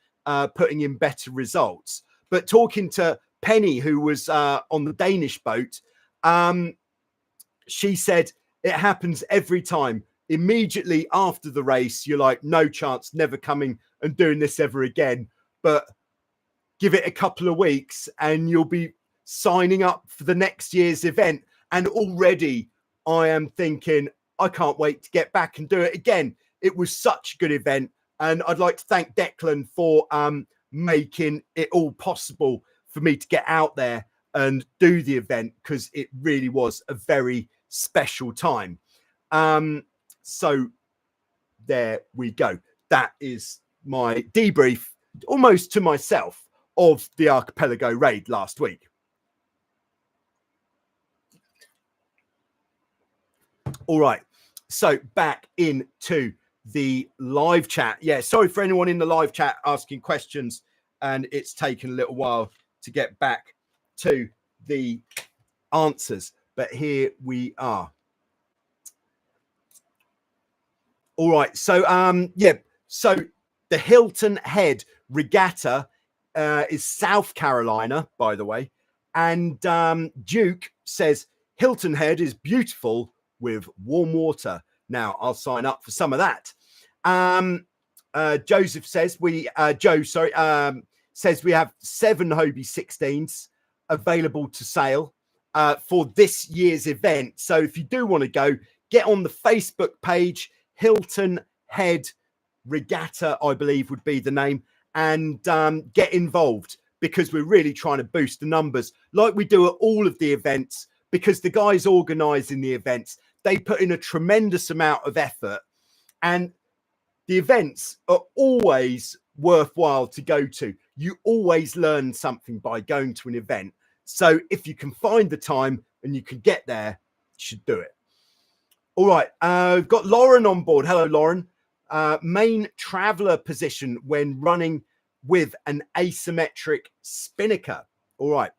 putting in better results. But talking to Penny, who was on the Danish boat, she said it happens every time. Immediately after the race, you're like, no chance, never coming and doing this ever again. But give it a couple of weeks and you'll be signing up for the next year's event. And already I am thinking, I can't wait to get back and do it again. It was such a good event. And I'd like to thank Declan for making it all possible for me to get out there and do the event, because it really was a very special time. So there we go. That is my debrief, almost to myself, of the Archipelago raid last week. All right, so back into the live chat. Yeah, sorry for anyone in the live chat asking questions, and it's taken a little while to get back to the answers, but here we are. All right, so yeah, so the Hilton Head Regatta is South Carolina, by the way, and Duke says Hilton Head is beautiful with warm water. Now I'll sign up for some of that. Joseph says says we have 7 Hobie 16s available to sale for this year's event. So if you do want to go, get on the Facebook page, Hilton Head Regatta, I believe would be the name, and get involved, because we're really trying to boost the numbers like we do at all of the events, because the guys organising the events, they put in a tremendous amount of effort, and the events are always worthwhile to go to. You always learn something by going to an event. So if you can find the time and you can get there, you should do it. All right, we've got Lauren on board. Hello, Lauren. Main traveller position when running with an asymmetric spinnaker. All right.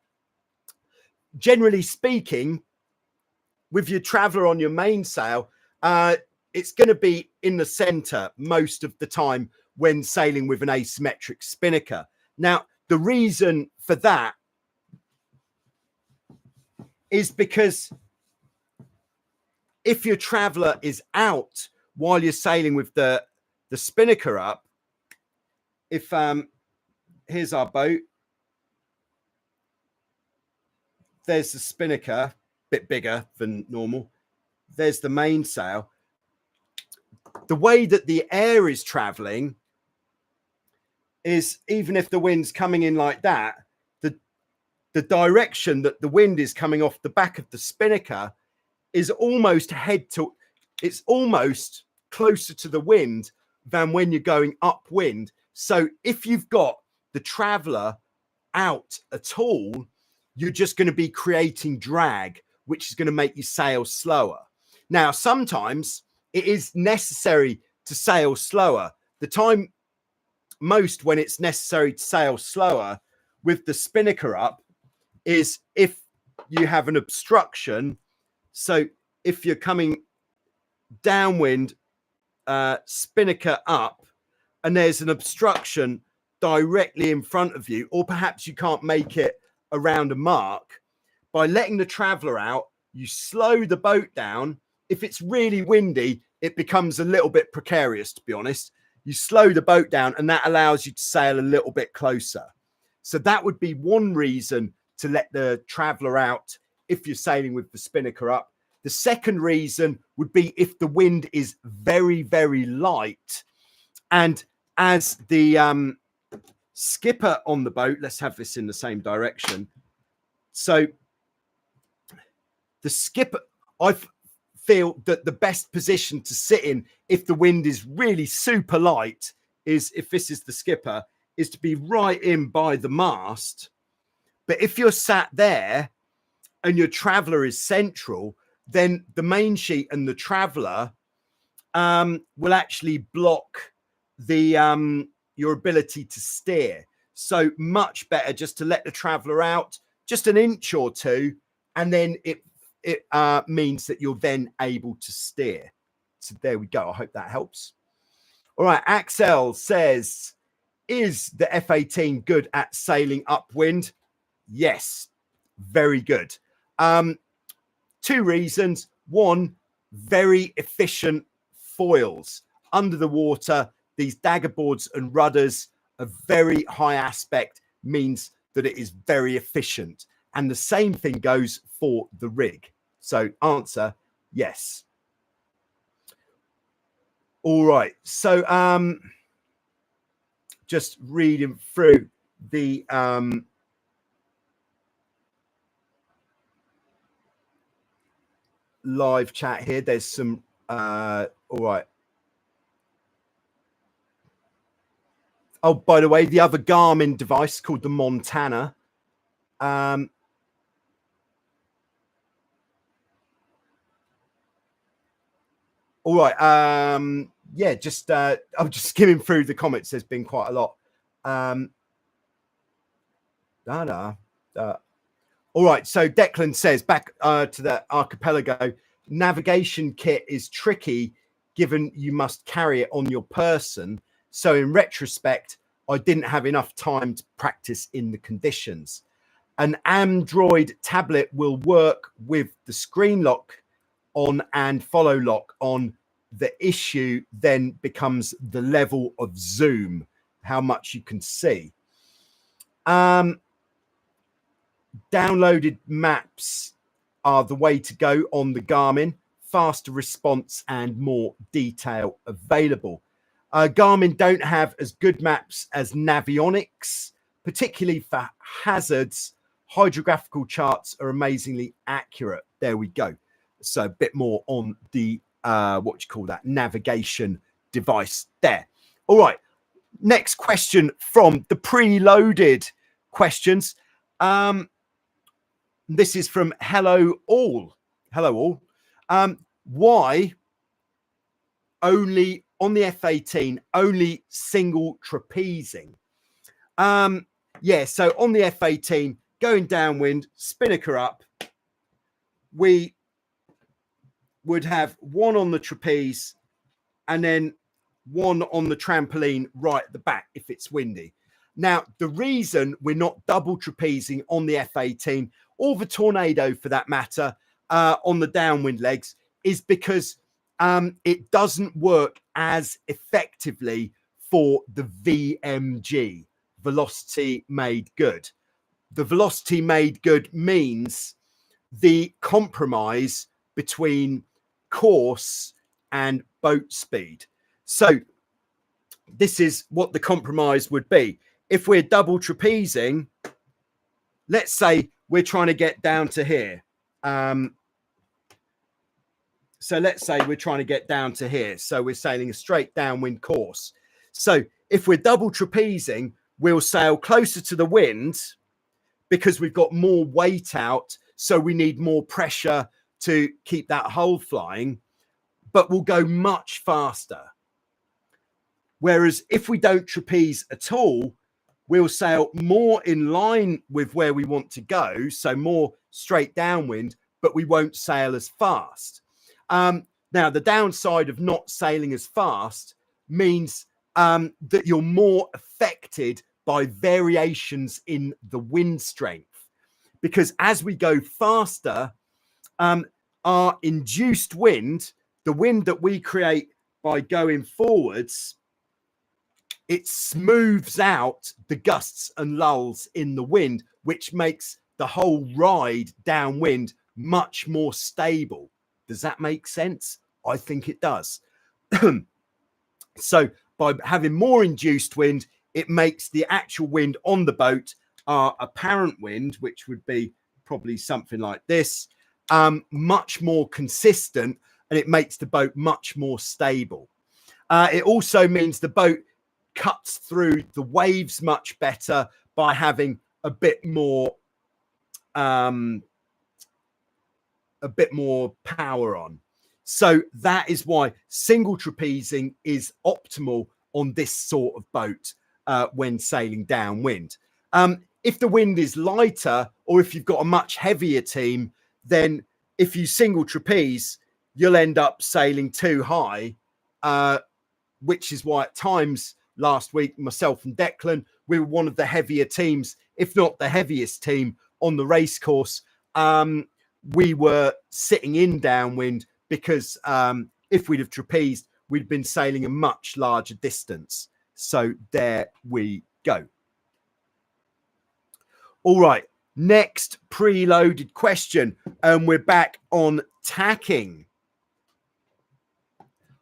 Generally speaking, with your traveller on your mainsail, it's going to be in the centre most of the time when sailing with an asymmetric spinnaker. Now, the reason for that is because if your traveller is out while you're sailing with the spinnaker up, if here's our boat, there's the spinnaker, bit bigger than normal, there's the mainsail. The way that the air is traveling is, even if the wind's coming in like that, the direction that the wind is coming off the back of the spinnaker is almost it's almost closer to the wind than when you're going upwind. So if you've got the traveler out at all, you're just going to be creating drag, which is going to make you sail slower. Now, sometimes it is necessary to sail slower. The time most when it's necessary to sail slower with the spinnaker up is if you have an obstruction. So if you're coming downwind, spinnaker up, and there's an obstruction directly in front of you, or perhaps you can't make it around a mark, by letting the traveler out, you slow the boat down. If it's really windy, it becomes a little bit precarious, to be honest. You slow the boat down, and that allows you to sail a little bit closer. So that would be one reason to let the traveler out if you're sailing with the spinnaker up. The second reason would be if the wind is very, very light. And as the skipper on the boat, let's have this in the same direction. So the skipper, I feel that the best position to sit in if the wind is really super light is, if this is the skipper, is to be right in by the mast. But if you're sat there and your traveler is central, then the main sheet and the traveler will actually block the your ability to steer. So much better just to let the traveler out just an inch or two, and then it means that you're then able to steer. So there we go. I hope that helps. All right. Axel says, is the F-18 good at sailing upwind? Yes, very good. Two reasons. One, very efficient foils. Under the water, these dagger boards and rudders are very high aspect, means that it is very efficient. And the same thing goes for the rig. So answer, yes. All right. So just reading through the live chat here. There's some all right. Oh, by the way, the other Garmin device called the Montana. All right. Yeah, just I'm just skimming through the comments. There's been quite a lot. All right. So Declan says, back to the Archipelago, navigation kit is tricky given you must carry it on your person. So in retrospect, I didn't have enough time to practice in the conditions. An Android tablet will work with the screen lock on and follow lock on. The issue then becomes the level of zoom, how much you can see. Downloaded maps are the way to go on the Garmin. Faster response and more detail available. Garmin don't have as good maps as Navionics, particularly for hazards. Hydrographical charts are amazingly accurate. There we go. So a bit more on the what you call that navigation device there. All right. Next question from the preloaded questions. This is from Hello All. Hello All. Why only on the F-18 only single trapezing? Yeah, so on the F-18 going downwind, spinnaker up, we would have one on the trapeze and then one on the trampoline right at the back if it's windy. Now, the reason we're not double trapezing on the F-18 or the Tornado for that matter on the downwind legs is because it doesn't work as effectively for the VMG, velocity made good. The velocity made good means the compromise between course and boat speed. So this is what the compromise would be. If we're double trapezing, let's say we're trying to get down to here. So let's say we're trying to get down to here. So we're sailing a straight downwind course. So if we're double trapezing, we'll sail closer to the wind because we've got more weight out. So we need more pressure to keep that hull flying, but we'll go much faster. Whereas if we don't trapeze at all, we'll sail more in line with where we want to go. So more straight downwind, but we won't sail as fast. Now, the downside of not sailing as fast means that you're more affected by variations in the wind strength. Because as we go faster, our induced wind, the wind that we create by going forwards, it smooths out the gusts and lulls in the wind, which makes the whole ride downwind much more stable. Does that make sense? I think it does. So by having more induced wind, it makes the actual wind on the boat, our apparent wind, which would be probably something like this, much more consistent, and it makes the boat much more stable. It also means the boat cuts through the waves much better by having a bit more power on. So that is why single trapezing is optimal on this sort of boat when sailing downwind. If the wind is lighter, or if you've got a much heavier team, then if you single trapeze, you'll end up sailing too high, which is why at times last week, myself and Declan, we were one of the heavier teams, if not the heaviest team on the race course. We were sitting in downwind because if we'd have trapezed, we'd been sailing a much larger distance. So there we go. All right, next preloaded question, and we're back on tacking.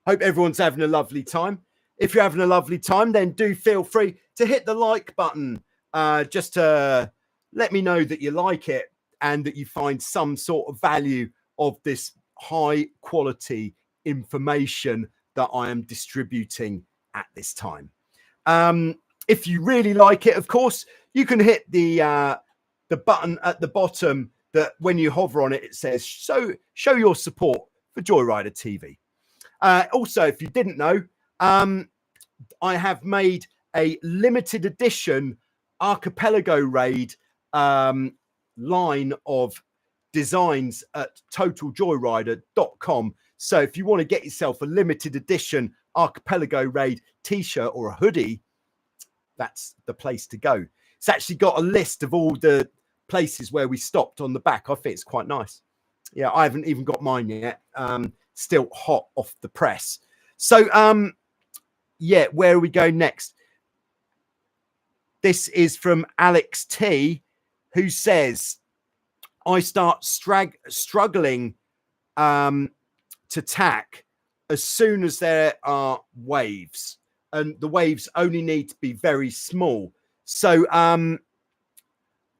Hope everyone's having a lovely time. If you're having a lovely time, then do feel free to hit the like button just to let me know that you like it and that you find some sort of value of this high quality information that I am distributing at this time. If you really like it, of course, you can hit the button at the bottom that when you hover on it, it says show your support for Joyrider TV. Also, if you didn't know, I have made a limited edition Archipelago raid line of designs at totaljoyrider.com. So if you want to get yourself a limited edition Archipelago raid t-shirt or a hoodie, that's the place to go. It's actually got a list of all the places where we stopped on the back. I think it's quite nice. Yeah, I haven't even got mine yet. Still hot off the press. So, yeah, where are we going next? This is from Alex T, who says, I start struggling to tack as soon as there are waves, and the waves only need to be very small. So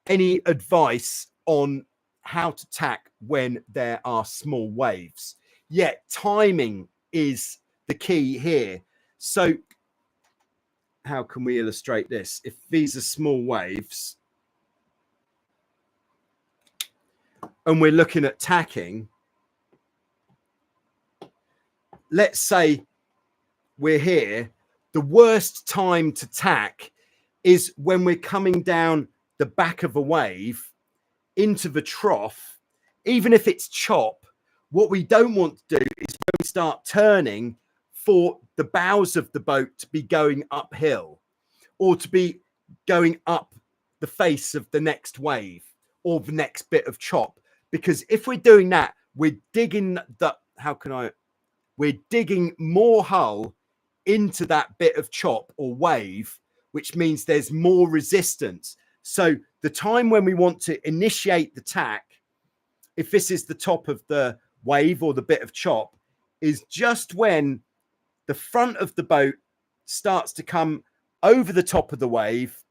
any advice on how to tack when there are small waves? Yeah, timing is the key here. So how can we illustrate this? If these are small waves and we're looking at tacking, let's say we're here, the worst time to tack is when we're coming down the back of a wave into the trough. Even if it's chop, what we don't want to do is when we start turning for the bows of the boat to be going uphill or to be going up the face of the next wave or the next bit of chop. Because if we're doing that, we're digging we're digging more hull into that bit of chop or wave, which means there's more resistance. So the time when we want to initiate the tack, if this is the top of the wave or the bit of chop, is just when the front of the boat starts to come over the top of the wave.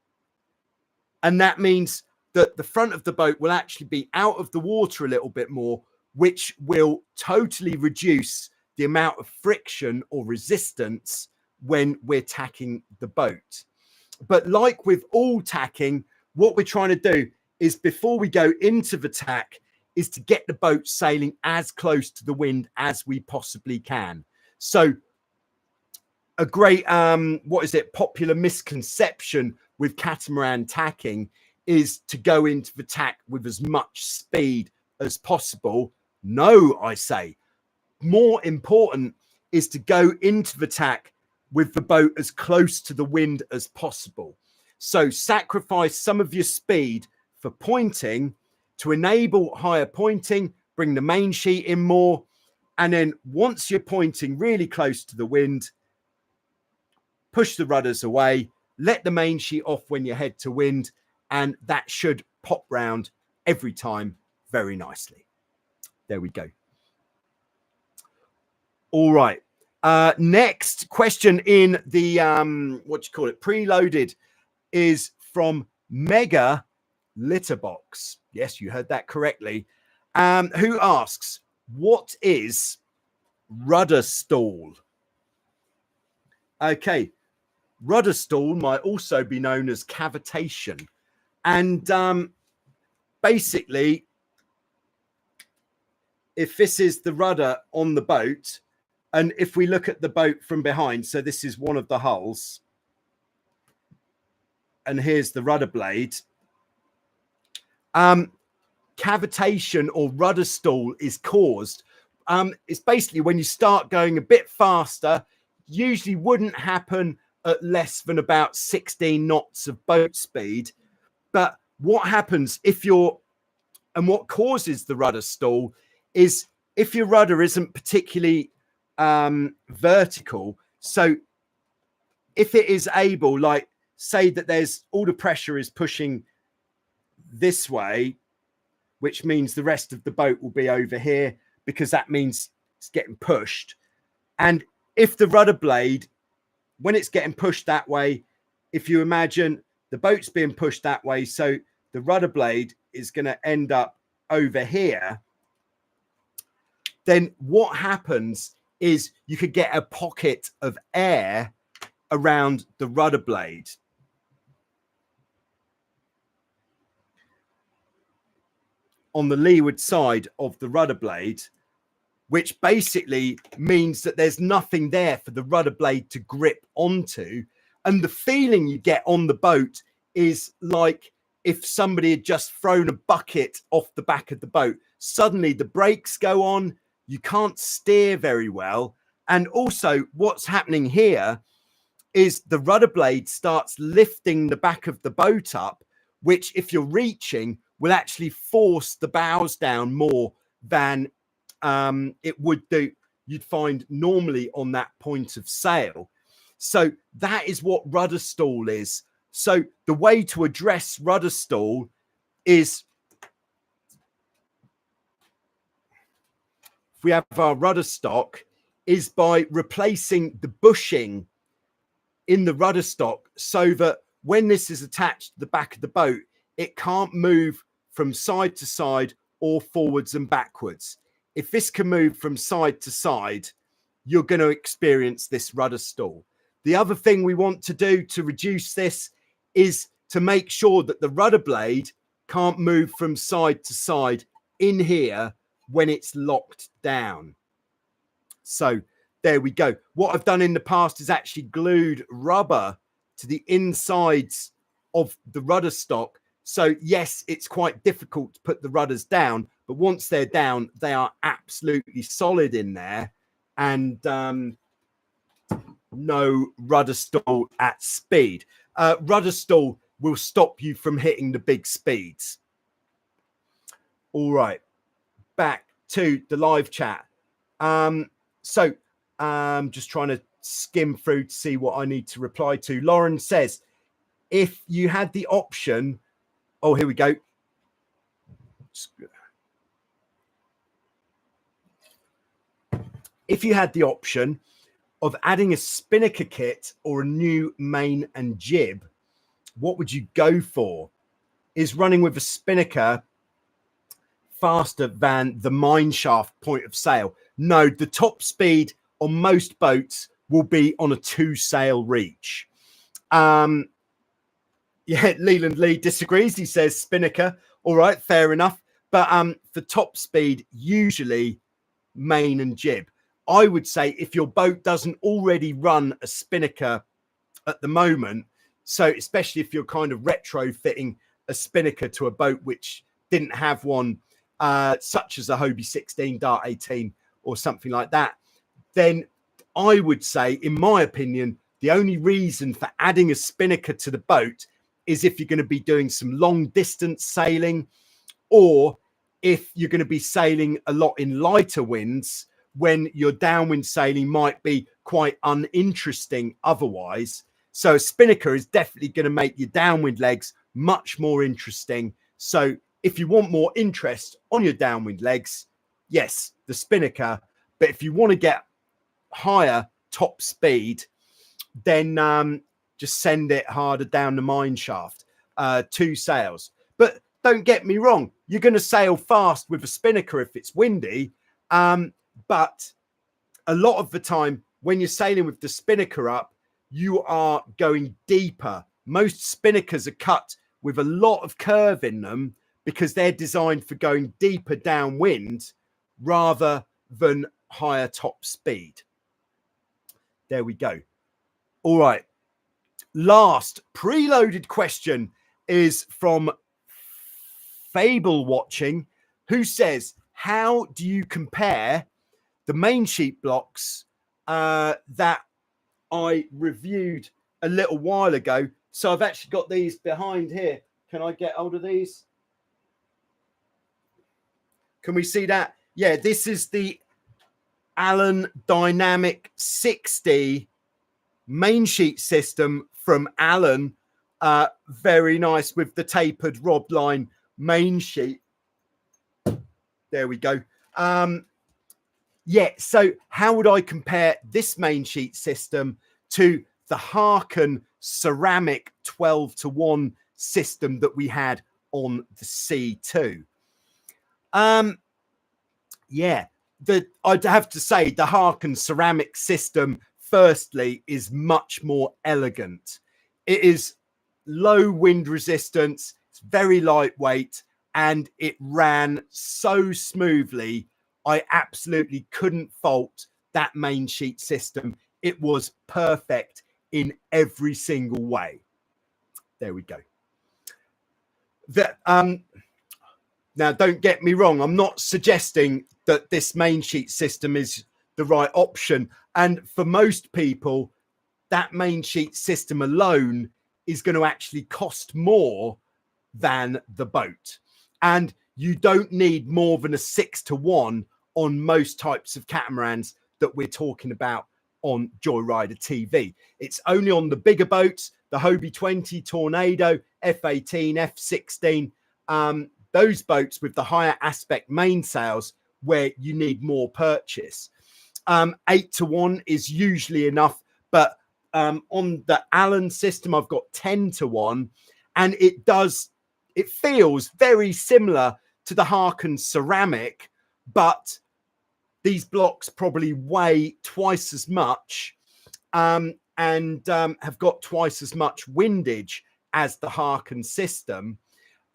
And that means that the front of the boat will actually be out of the water a little bit more, which will totally reduce the amount of friction or resistance when we're tacking the boat. But like with all tacking, what we're trying to do is before we go into the tack is to get the boat sailing as close to the wind as we possibly can. So a great, popular misconception with catamaran tacking is to go into the tack with as much speed as possible. No, I say, more important is to go into the tack with the boat as close to the wind as possible. So sacrifice some of your speed for pointing to enable higher pointing, bring the main sheet in more. And then once you're pointing really close to the wind, push the rudders away, let the main sheet off when you head to wind, and that should pop round every time very nicely. There we go. All right. Next question in the preloaded is from Mega Litterbox. Yes, you heard that correctly. Who asks, what is rudder stall? Okay, rudder stall might also be known as cavitation. And basically, if this is the rudder on the boat, and if we look at the boat from behind, so this is one of the hulls, and here's the rudder blade. Cavitation or rudder stall is caused. It's basically when you start going a bit faster, usually wouldn't happen at less than about 16 knots of boat speed. But what happens and what causes the rudder stall is if your rudder isn't particularly vertical. So if it is able, like say that there's all the pressure is pushing this way, which means the rest of the boat will be over here because that means it's getting pushed. And if the rudder blade, when it's getting pushed that way, if you imagine the boat's being pushed that way, so the rudder blade is going to end up over here, then what happens is you could get a pocket of air around the rudder blade. On the leeward side of the rudder blade, which basically means that there's nothing there for the rudder blade to grip onto. And the feeling you get on the boat is like if somebody had just thrown a bucket off the back of the boat. Suddenly the brakes go on, you can't steer very well. And also what's happening here is the rudder blade starts lifting the back of the boat up, which if you're reaching will actually force the bows down more than it would do you'd find normally on that point of sail. So that is what rudder stall is. So the way to address rudder stall is, if we have our rudder stock, is by replacing the bushing in the rudder stock so that when this is attached to the back of the boat, it can't move from side to side or forwards and backwards. If this can move from side to side, you're going to experience this rudder stall. The other thing we want to do to reduce this is to make sure that the rudder blade can't move from side to side in here when it's locked down. So there we go. What I've done in the past is actually glued rubber to the insides of the rudder stock. So yes, it's quite difficult to put the rudders down, but once they're down, they are absolutely solid in there, and no rudder stall at speed. Rudder stall will stop you from hitting the big speeds. All right, back to the live chat. So I'm just trying to skim through to see what I need to reply to. Lauren says, if you had the option, oh, here we go. If you had the option of adding a spinnaker kit or a new main and jib, what would you go for? Is running with a spinnaker faster than the mine shaft point of sail? No, the top speed on most boats will be on a 2-sail reach. Yeah, Leland Lee disagrees. He says spinnaker. All right, fair enough. But for top speed, usually main and jib. I would say if your boat doesn't already run a spinnaker at the moment, so especially if you're kind of retrofitting a spinnaker to a boat which didn't have one, such as a Hobie 16, Dart 18 or something like that, then I would say, in my opinion, the only reason for adding a spinnaker to the boat is if you're going to be doing some long distance sailing, or if you're going to be sailing a lot in lighter winds when your downwind sailing might be quite uninteresting otherwise. So a spinnaker is definitely going to make your downwind legs much more interesting. So if you want more interest on your downwind legs, yes, the spinnaker. But if you want to get higher top speed, then just send it harder down the mine shaft, 2 sails. But don't get me wrong, you're going to sail fast with a spinnaker if it's windy. But a lot of the time when you're sailing with the spinnaker up, you are going deeper. Most spinnakers are cut with a lot of curve in them because they're designed for going deeper downwind rather than higher top speed. There we go. All right. Last preloaded question is from Fable Watching, who says, how do you compare the Mainsheet blocks that I reviewed a little while ago? So I've actually got these behind here. Can I get hold of these? Can we see that? Yeah, this is the Allen Dynamic 60 Mainsheet system from Allen. Very nice with the tapered rod line Mainsheet. There we go. Yeah, so how would I compare this Mainsheet system to the Harken ceramic 12-to-1 system that we had on the C2? Yeah, I'd have to say the Harken ceramic system, firstly, is much more elegant. It is low wind resistance, it's very lightweight, and it ran so smoothly. I absolutely couldn't fault that Mainsheet system. It was perfect in every single way. There we go. Now, don't get me wrong. I'm not suggesting that this Mainsheet system is the right option. And for most people, that Mainsheet system alone is going to actually cost more than the boat. And you don't need more than a 6-to-1 on most types of catamarans that we're talking about on Joyrider TV. It's only on the bigger boats, the Hobie 20, Tornado, F18, F16, those boats with the higher aspect mainsails where you need more purchase. 8-to-1 is usually enough, but on the Allen system, I've got 10-to-1, and it feels very similar to the Harken ceramic, but these blocks probably weigh twice as much and have got twice as much windage as the Harken system.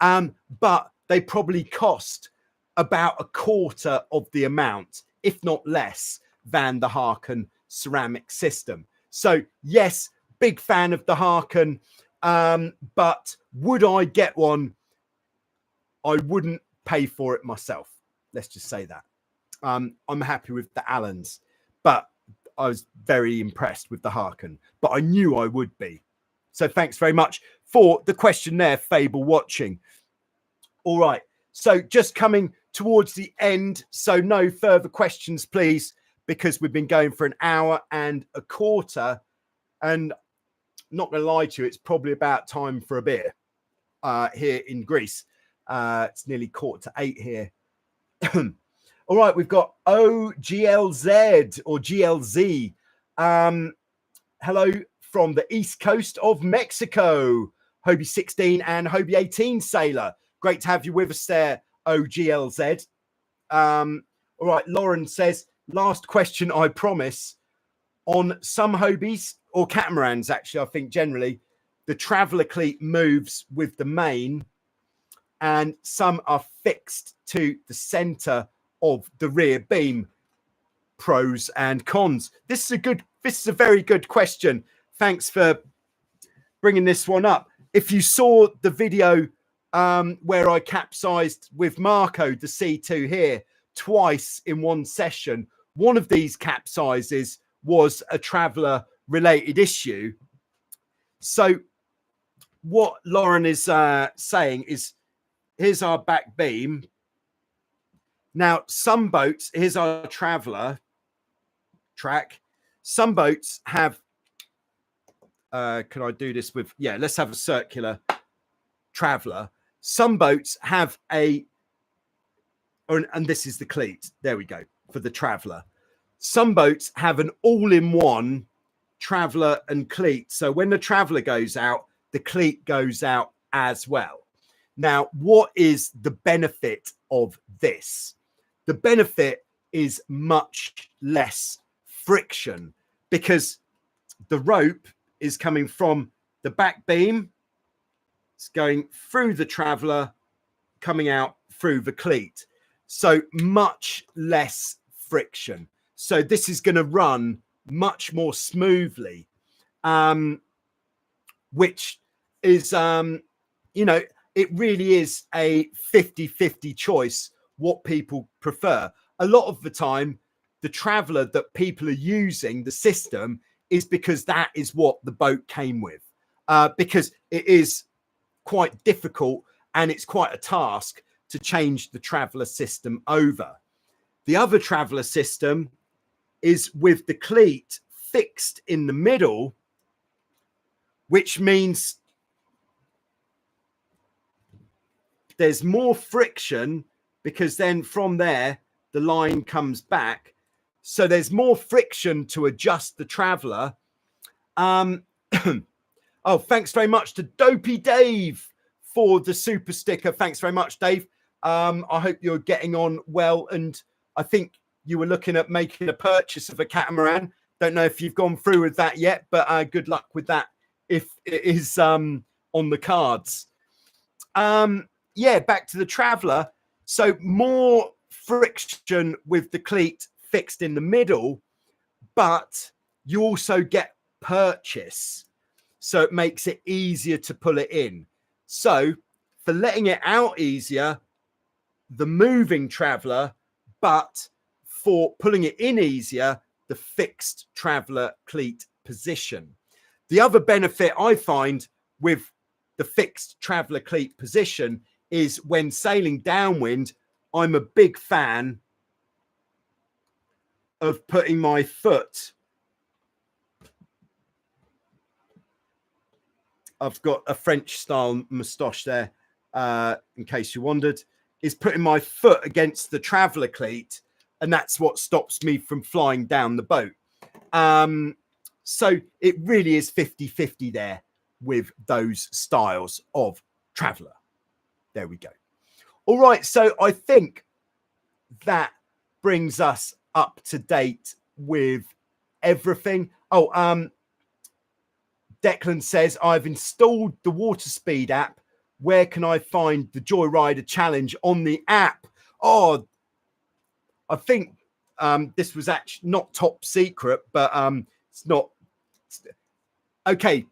But they probably cost about a quarter of the amount, if not less, than the Harken ceramic system. So yes, big fan of the Harken, but would I get one? I wouldn't pay for it myself. Let's just say that. I'm happy with the Allens, but I was very impressed with the Harken, but I knew I would be. So thanks very much for the question there, Fable Watching. All right, so just coming towards the end, so no further questions, please, because we've been going for an hour and a quarter, and not going to lie to you, it's probably about time for a beer here in Greece. It's nearly 7:45 here. All right, we've got OGLZ or GLZ. Hello from the east coast of Mexico. Hobie 16 and Hobie 18 sailor. Great to have you with us there, OGLZ. All right, Lauren says, last question, I promise. On some Hobies, or catamarans, actually, I think generally, the traveller cleat moves with the main, and some are fixed to the center of the rear beam. Pros and cons. This is a very good question. Thanks for bringing this one up. If you saw the video where I capsized with Marco, the C2 here, twice in one session, one of these capsizes was a traveller related issue. So what Lauren is saying is, here's our back beam. Now, some boats, here's our traveller track. Some boats have, can I do this with, yeah, let's have a circular traveller. Some boats have a, and this is the cleat. There we go, for the traveller. Some boats have an all-in-one traveller and cleat. So when the traveller goes out, the cleat goes out as well. Now, what is the benefit of this? The benefit is much less friction, because the rope is coming from the back beam, it's going through the traveller, coming out through the cleat. So much less friction. So this is going to run much more smoothly, which is, you know, it really is a 50-50 choice what people prefer. A lot of the time, the traveller that people are using, the system, is because that is what the boat came with, because it is quite difficult and it's quite a task to change the traveller system over. The other traveller system is with the cleat fixed in the middle, which means there's more friction, because then from there, the line comes back. So there's more friction to adjust the traveller. Oh, thanks very much to Dopey Dave for the super sticker. Thanks very much, Dave. I hope you're getting on well. And I think you were looking at making a purchase of a catamaran. Don't know if you've gone through with that yet, but good luck with that if it is on the cards. Yeah, back to the traveller. So more friction with the cleat fixed in the middle, but you also get purchase. So it makes it easier to pull it in. So for letting it out easier, the moving traveller, but for pulling it in easier, the fixed traveller cleat position. The other benefit I find with the fixed traveller cleat position is when sailing downwind, I'm a big fan of putting my foot. I've got a French style moustache there, in case you wondered, is putting my foot against the traveller cleat, and that's what stops me from flying down the boat. So it really is 50-50 there with those styles of traveller. There we go. All right, so I think that brings us up to date with everything. Oh, Declan says, I've installed the water speed app. Where can I find the Joyrider challenge on the app? Oh, I think this was actually not top secret, but it's not. Okay,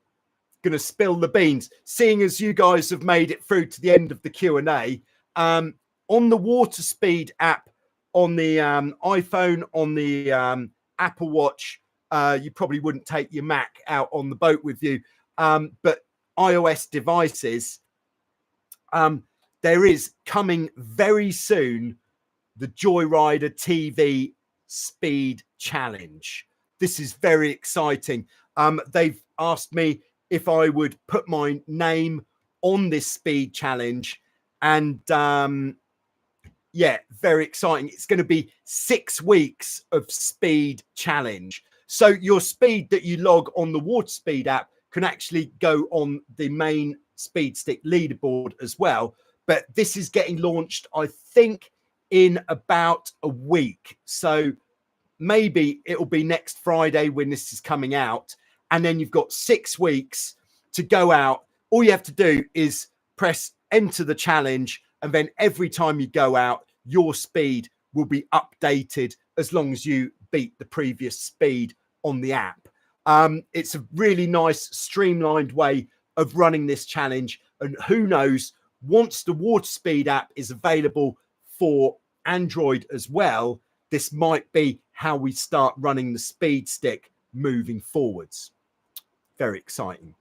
going to spill the beans. Seeing as you guys have made it through to the end of the Q&A, on the water speed app on the iPhone, on the Apple Watch, you probably wouldn't take your Mac out on the boat with you, but iOS devices, there is coming very soon the Joyrider TV Speed Challenge. This is very exciting. They've asked me if I would put my name on this speed challenge, and yeah, very exciting. It's going to be 6 weeks of speed challenge. So your speed that you log on the water speed app can actually go on the main speed stick leaderboard as well. But this is getting launched, I think, in about a week. So maybe it'll be next Friday when this is coming out. And then you've got 6 weeks to go out, all you have to do is press enter the challenge, and then every time you go out, your speed will be updated as long as you beat the previous speed on the app. It's a really nice streamlined way of running this challenge, and who knows, once the water speed app is available for Android as well, this might be how we start running the speed stick moving forwards. Very exciting.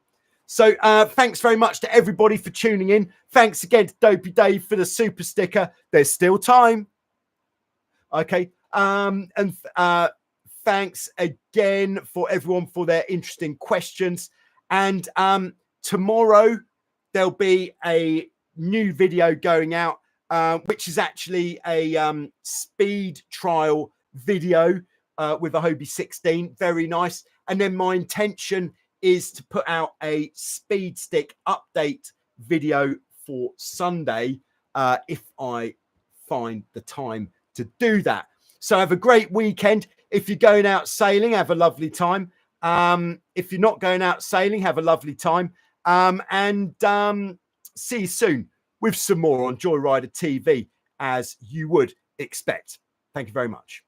So thanks very much to everybody for tuning in. Thanks again to Dopey Dave for the super sticker. There's still time. Okay. And thanks again for everyone for their interesting questions. And tomorrow there'll be a new video going out, which is actually a speed trial video with a Hobie 16. Very nice. And then my intention is to put out a speed stick update video for Sunday if I find the time to do that. So have a great weekend. If you're going out sailing, have a lovely time. If you're not going out sailing, have a lovely time. And see you soon with some more on Joyrider TV, as you would expect. Thank you very much.